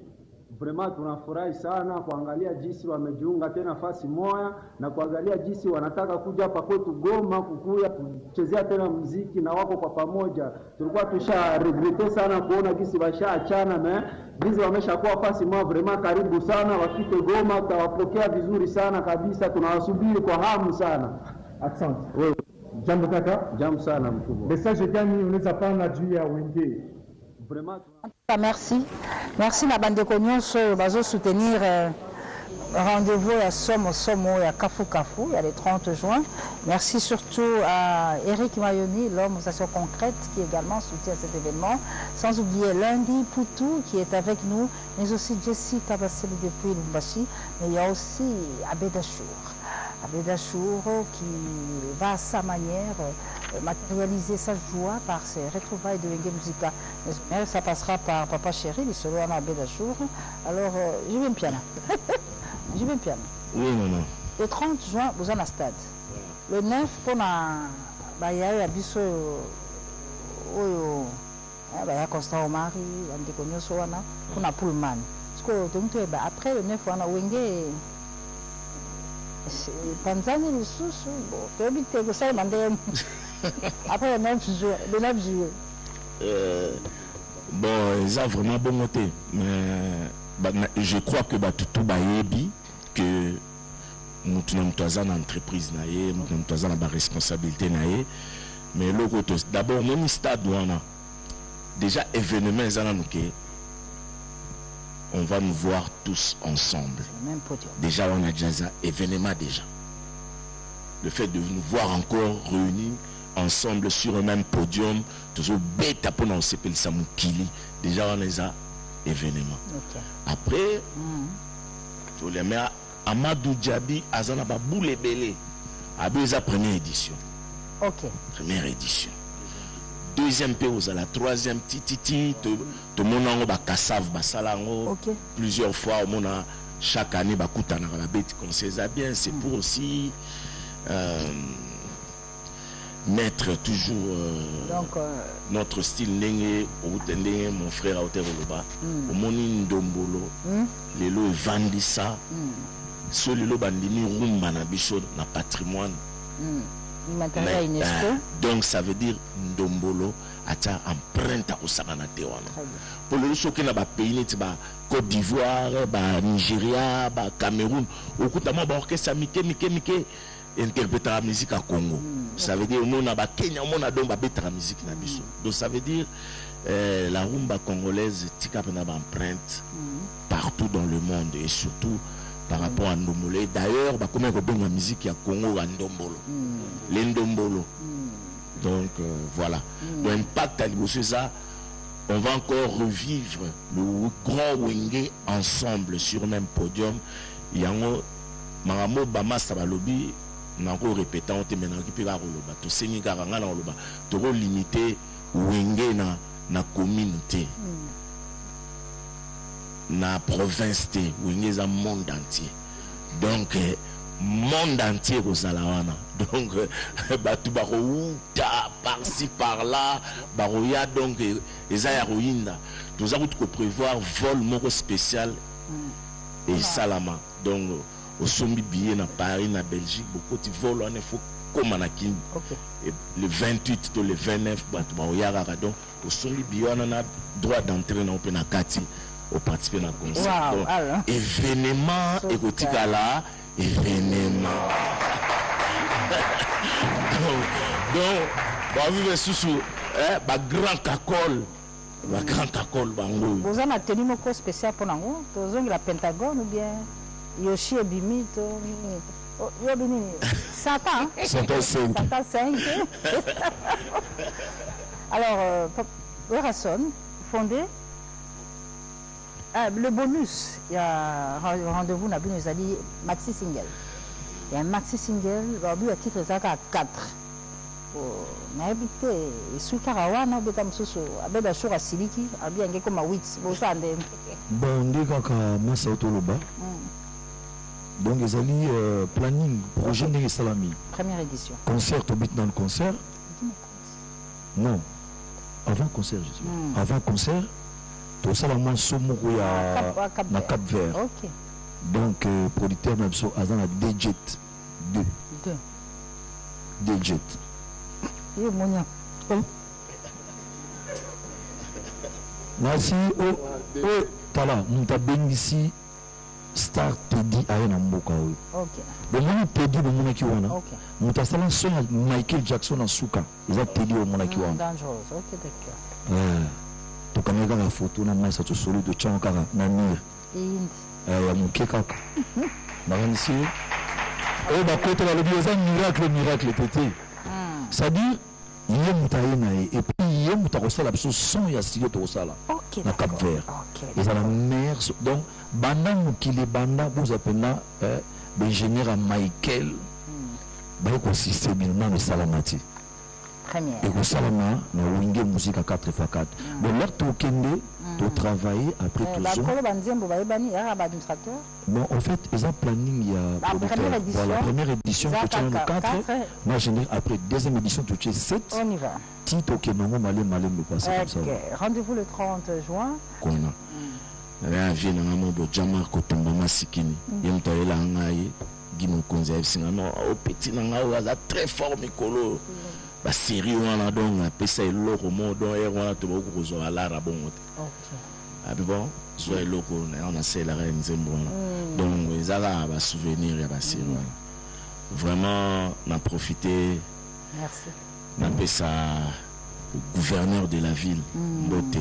Vraiment tunafurahi sana kuangalia jinsi wamejiunga tena nafasi moja na kuangalia jinsi wanataka kuja hapa kwetu Goma kukuya kuchezea tena muziki na wako kwa pamoja. Tulikuwa tusha regrete sana kuona jinsi washaachana na jinsi wameshakuwa nafasi moja. Vraiment karibu sana wafike Goma, tutawapokea vizuri sana kabisa, tunawasubiri kwa hamu sana. Asante. Wewe jambo kaka, jambo sana mkubwa. Message gani unaweza pana juu ya wenge? Vraiment merci na bande nyonso bazo soutenir rendez-vous à Somo à Kafu il y a le 30 juin. Merci surtout à Eric Mayoni, l'homme aux actions concrètes qui également soutient cet événement. Sans oublier Lundi Poutou qui est avec nous, mais aussi Jessica Bassel depuis Lumbashi. Mais il y a aussi Abédachour qui va à sa manière matérialiser sa joie par ses retrouvailles de Wenge Musica. Mais ça passera par Papa Chéri, le solo à Abédachour. Alors, je vais me piano. Je vais me piano. Oui, non. Le 30 juin, vous êtes à stade. Le 9, pour la il y a Bisso, il y a Constant Omari, il y a Ndekonyo Soana, pour la Pullman. Après le 9, on a Wenge. Tanzanie, le sous, après le 9 juillet. Bon, ça a vraiment bon côté. Mais je crois que tout bayebi que nous sommes une entreprise, nous sommes une responsabilité. Mais d'abord, même stade, déjà événement, on va nous voir tous ensemble. Déjà, on a déjà un événement déjà. Le fait de nous voir encore réunis ensemble sur un même podium, toujours bêta pour nous s'appeler Samoukili. Déjà, on a un événement. Après, tu les mets Amadou Djabi, Azana Baboule Belé. Abé, la première édition. Ok. Première édition. Deuxième pause à la troisième tititi de mon ango bakassav basalango plusieurs fois au monde chaque année bakuta na la bête qu'on sait ça bien c'est pour aussi mettre toujours notre style ndenge mon frère Aoter Oloba au moni ndombolo lelo evandisa so lelo bandini rumba na biso na patrimoine donc ça veut dire Ndombolo a empreinte au Samanate. Pour le reste, il y a des pays, Côte d'Ivoire, Nigeria, Cameroun, au coup de l'orchestre Mike interpréter la musique à Congo. Ça veut dire qu'on a Kenya, on a donc la musique na biso. Donc ça veut dire la rumba congolaise tika na empreinte partout dans le monde et surtout par rapport à Ndombolo. D'ailleurs, bah, comment on la musique il y a Congo à Ndombolo. Les Ndombolo. Donc voilà. L'impact à l'immobilier, ça, on va encore revivre le grand Wenge ensemble sur le même podium. Il y a un Maramo Bama Sabalobi, Nako répétant, on te mène à Roloba, tout Seigneur Garanga dans Roloba, tout limité Wenge na communauté, na province, Wenge za monde entier. Donc, monde entier au Salawana. Donc, batu barouta par-ci par-là, barouya donc ezayarouinda. Nous avons prévoir vol moro spécial et Salama. Donc, au sommet billet na Paris, na Belgique, beaucoup de vols on est faut comme à Nakin. Le 28 ou le 29, batu barouya donc au sommet billet on a droit d'entrer dans le Kati au participer dans le concert. Wow, donc, événement érotique à la événement. Donc, on va vivre sous grand cacole. Grand cacole, bango. Vous avez un tenue spécial pour nous? Vous avez la Pentagone ou bien Yoshi Ebimi? Satan. Satan 5. Satan 5. Alors, Orason, fondé. Le bonus, il y a un rendez-vous, nous a dit maxi single. Il y a un maxi single, il y a un titre à 4. Mais habité, sous Karawana, il y a un jour à Siliki, il y a un comme 8. Bon, on dit que Massa Otoloba. Donc, ils ont planning, projet de Salami. Première édition. Concert au bit dans le concert. Non, avant concert, je dis. Avant concert. Tout ça, la manso na Cap Vert. Okay. Donc, producteur Nabso a dans la D-Jet 2. D-Jet. Merci. Oh, Tala, nous t'avons ici Star Teddy Ayana Mboka. Ok. Le monde Teddy, le monde qui wana. Nous t'avons son Michael Jackson en Souka. Ils ont Teddy au monde qui wana. Dangereux. Ok, d'accord. Tokamega la photo na maisa to solo de chankara na mire ya mukeka baranisi o ba kote la lobi za miracle tété ça dit yé mutaina et puis yé mutakosala biso son ya studio to sala na Cap Vert et ça la mère donc banda mukile banda vous appelez l'ingénieur Michael ba ko système na le salamati. Et vous savez, on a une musique à 4x4. Donc là, tu as travaillé après tout ça. Bon, en fait, ils ont planning, il y a la première édition, tu as le 4. Moi, j'ai après deuxième édition, tu as 7. On y va. Tito qui est normalement malin, me passe comme ça. Rendez-vous le 30 juin. La vie n'a pas de jamar kotumba masikini. Yem taela ngai gimo konza singa no au petit nanga wa très fort mikolo. La série on a donc appelé le roman dont on a tout beaucoup de à la rabon. Ah bon, soit le on a c'est la reine Zembo. Donc les Arabes va souvenir et va série. Vraiment n'a profité. Merci. N'a pas ça gouverneur de la ville Mbote,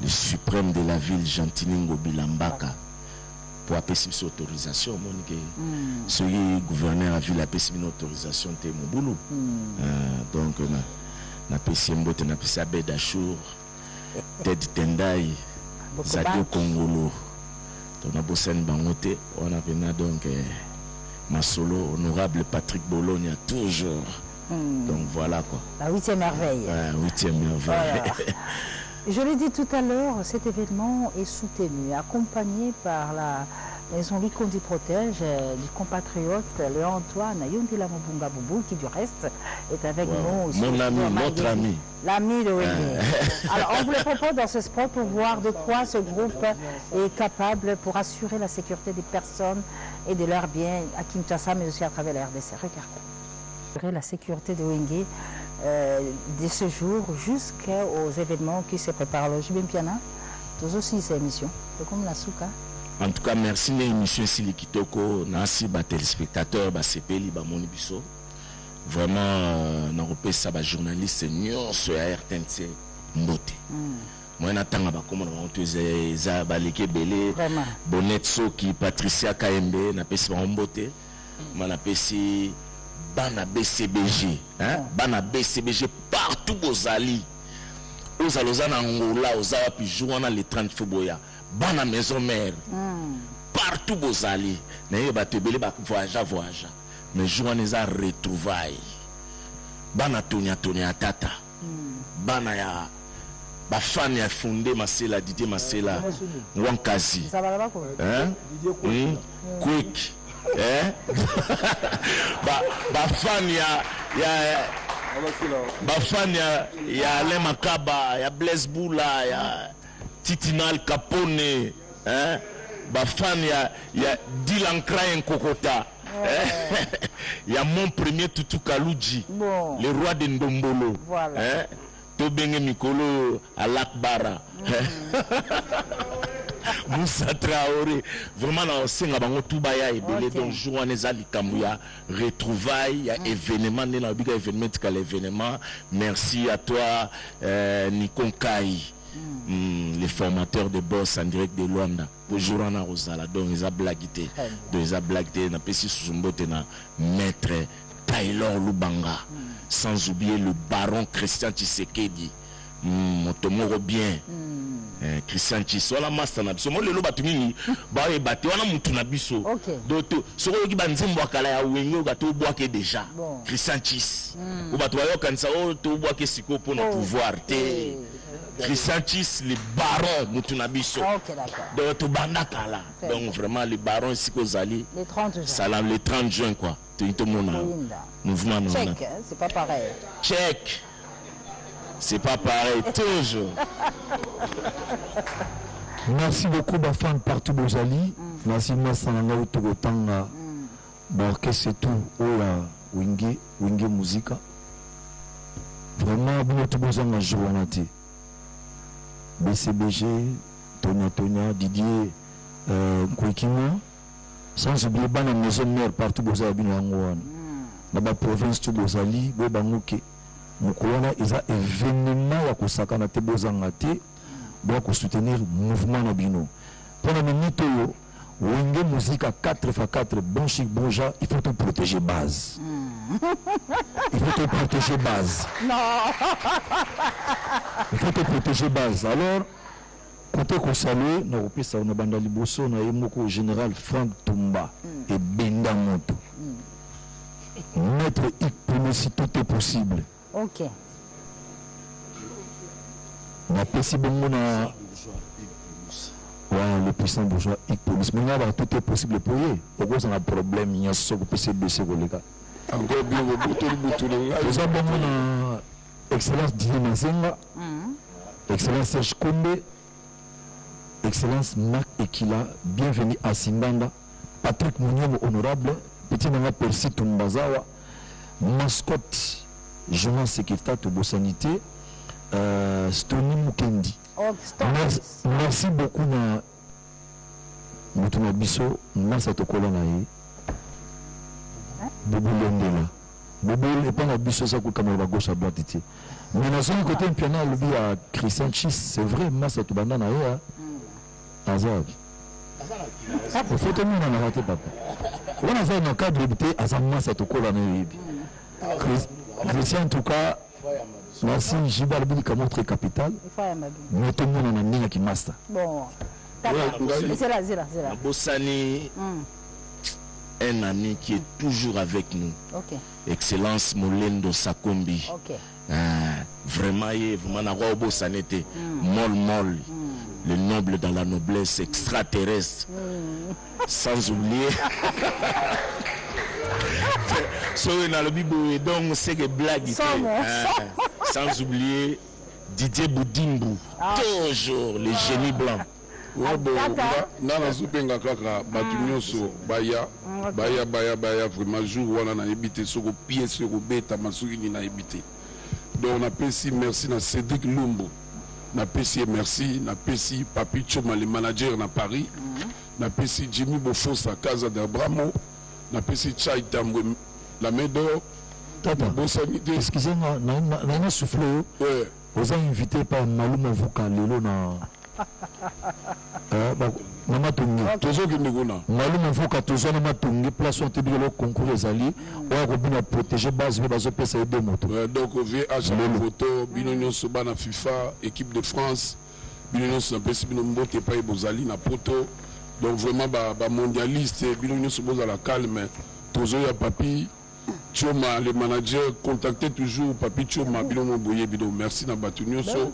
le suprême de la ville Jantiningo Bilambaka. Pour appeler cette autorisation, ce gouverneur a vu la une autorisation de mon boulot. Donc, on a appelé Mbote, on a appelé Bedachour, Ted Tendai, Zadio Kongolo. On a bossé en Bangote, on a appelé donc ma solo, honorable Patrick Bologne, toujours. Donc voilà quoi. La 8e merveille. 8e merveille. Voilà. Je l'ai dit tout à l'heure, cet événement est soutenu, accompagné par la maison Likondi Protège du compatriote Léon-Antoine Yondila Mobunga Boubou, qui du reste est avec nous aussi. Mon ami, notre ami. L'ami de Wenge. Alors on vous le propose dans ce spot pour voir de quoi ce groupe est capable pour assurer la sécurité des personnes et de leurs biens à Kinshasa, mais aussi à travers la RDC. Regardez. La sécurité de Wenge. De ce jour jusqu'aux événements qui se préparent. Alors, Jibin Piana, tous aussi ces émissions, comme la Souka. En tout cas, merci l'émission Sili Kitoko, merci les téléspectateurs, CPLI, Monibiso. Vraiment, nous avons ça, journaliste, nous, sur RTNC, Mbote. moi natanga bakoma na bantu eza baleke belé Bonnet Soki Patricia Kaembe na pesi mbote mana pesi bana BCBG hein bana BCBG partout bozali ozaloza na Angola ozawa puis jour les 30 février bana maison mère partout bozali na yeba tebele ba voyage mais jour neza retrouvailles bana tonya tata bana ya ba fan ya fondé Masela Didier Masela Wankazi hein quick hein ba fan ba fan ya Alain Makaba ya Blaise Boula ya Titinal Capone hein ba fan ya Dylan Krayen Kokota ya mon premier Tutu Kaluji le roi de Ndombolo hein Tobenge Mikolo à Lakbara Moussa Traoré vraiment na senga bango tubaya ebele donc jour neza likambuya retrouvailles ya événement na bika événement kala événement merci à toi Nikon Kai les formateurs de boss en direct de Luanda bonjour na Rosala donc ils a blaguité donc ils a blaguité na pesi Suzumbote na maître Taylor Lubanga sans oublier le baron Christian Tshisekedi motomoro bien Christian Tshisekedi la master na biso mo lelo batumini ba e bate wana mutu na biso doto soko ki banzimbo akala ya wenyo gato boake déjà Christian Tshisekedi o bato yo kanisa o to boake siko pour notre pouvoir te Christian Tshisekedi le baron mutu na biso donc to banda kala donc vraiment le baron ici kozali le 30 juin salam le 30 juin quoi tout mon mouvement check c'est pas pareil check c'est pas pareil toujours. Merci beaucoup bafan partout bozali merci masananga utogotanga orchestre tout ola wingi musique vraiment bino tobozanga journée te BCBG Tonya Didier Kwekimo sans oublier bana maison mère partout bozali bino yango na ba province tout bozali bo bangoke mukolana eza événement ya kosakana te bozanga te bo soutenir mouvement na bino pour la minute Wenge musique à 4x4 bon chic bon genre il faut te protéger base il faut te protéger base non il faut te protéger base alors côté qu'on salue na opesa na banda liboso na yemoko général Frank Tumba et Benda Moto mettre pour si tout est possible. Ok. Na pesi bongo na le puissant bourgeois police mais là tout est possible pour eux. Pourquoi ça a un problème il y a ce que PCBC collega. Encore bien au bout de nous avons excellence Didier Mazenga, excellence Serge Kombe, excellence Marc Ekila, bienvenue à Simbanda, Patrick Mouniom honorable, petit nanga Percy Tumbazawa, mascotte Jonas Seketa Tobo Sanité, Stony Mukendi. Merci beaucoup na Mutuna Biso, Massa Tokola Nae, Bobo Lendela. Bobo n'est pas na Biso, ça coûte comme la gauche à droite. Mais dans son côté, un piano à Christian Chis, c'est vrai, Massa Tobanda Nae, Azag. Il faut que nous n'en raté papa. On a fait un cadre de Azam Massa Tokola Nae. Christian, en tout cas, merci, Jibal Bili Kamon très capital. Mais tout le monde en a mis qui master. Bon. C'est là. Bossani, un ami qui est toujours avec nous. Ok. Excellence Molendo Sakombi. Ok. Vraiment, vraiment, Bossani était molle. Le noble dans la noblesse extraterrestre. Sans oublier. Donc c'est que blague. Sans oublier Didier Boudimbu. Toujours le génie blanc. Nana Zupenga Kaka, Batunyoso, Baya, vraiment jour où on a habité sur le pied, sur le bête, Masuki n'a habité. Donc on appelle si merci à Cédric Lumbo. Na PC merci, na PC Papi Choma, le manager na Paris, na PC Jimmy Bofos à Casa d'Abramo, na PC Chai Tambwe, la main d'or, Tata, excusez-moi, on a soufflé. Vous avez invité par Maluma Vuka Lelo na Mama Tongi. Maluma Vuka Tozo na Matongi place où tu le concours les alliés. On a bien protéger base mais base PC deux motos. Donc VH la photo binonyo soba na FIFA équipe de France binonyo so pesi binombo te pa ebozali na poto. Donc vraiment ba mondialiste binonyo soba za la calme. Tozo ya papi Choma, les managers, contactez toujours Papi Choma, Bilon Boye, Bidon, merci na Batunyoso.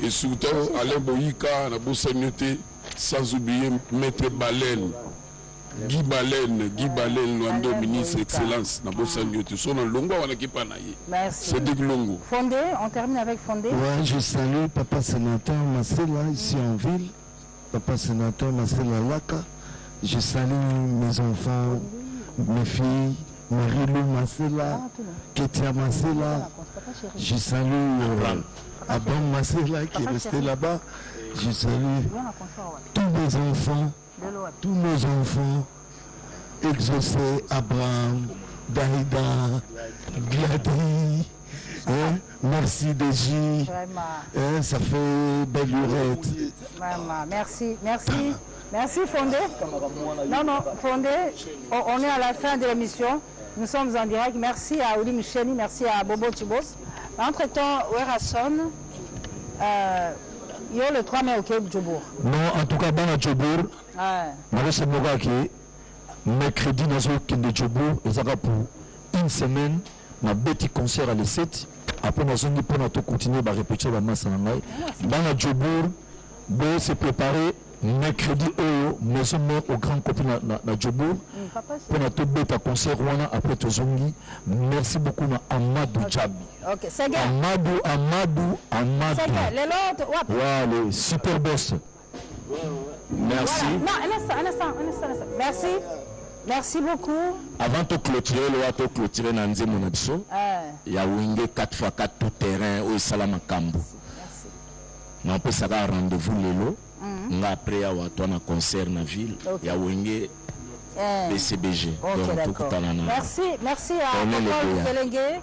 Et surtout, Alain Boyika, na Boussanyote, sans oublier Maître Baleine, Guy Baleine, Loando, ministre Excellence, na Boussanyote. Son nom Longo, on a qui pas naïe. Merci. C'est des Longo. Fondé, on termine avec Fondé. Ouais, je salue Papa Sénateur Marcela, ici en ville. Papa Sénateur Marcela Laka. Je salue mes enfants, mes filles. Marie-Lou Marcela, Ketia Marcela, je salue Abam Marcela qui est resté là-bas, je salue tous mes enfants, Exaucé, Abraham, Daïda, Glady, merci Deji, ça fait belle lurette. Merci Fondé. Non, Fondé, on est à la fin de l'émission. Nous sommes en direct. Merci à Oli Micheli, merci à Bobo Tibos. Entre-temps, Werason, il y a le 3 mai au Quai Djobour. Non, en tout cas, dans la Djobour, c'est mercredi, nous avons Kende Djobour, et ça va pour une semaine, un petit concert à l'E7. Après, nous allons continuer à répéter la masse. Dans la Djobour, on s'est préparé. Mercredi maison mère au grand copine na Djobour pour notre bête concert wana après tozongi. Merci beaucoup na Amadou Djabi. OK, c'est bien. Amadou. C'est bien. Les autres, ouais, le super boss. Merci. Voilà. Non, un instant. Merci beaucoup. Avant de clôturer Nanze Monabiso, il y a Wenge 4x4 tout terrain au Salama Kambo. On peut savoir rendez-vous Lelo. Après avoir un concert dans la ville, il y a Wenge PCBG. Merci à Paul Délégué,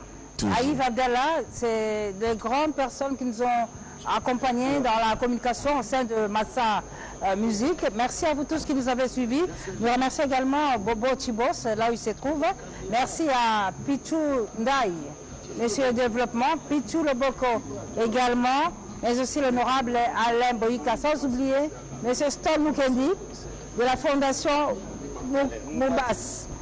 à Yves Abdallah. C'est des grandes personnes qui nous ont accompagnés dans la communication au sein de Massa Musique. Merci à vous tous qui nous avez suivis. Nous remercions également Bobo Tibos, là où il se trouve. Merci à Pichou Ndaï, Monsieur le Développement, Pichou Loboko également, mais aussi l'honorable Alain Boyika, sans oublier M. Stone Mukendi de la Fondation Moubas.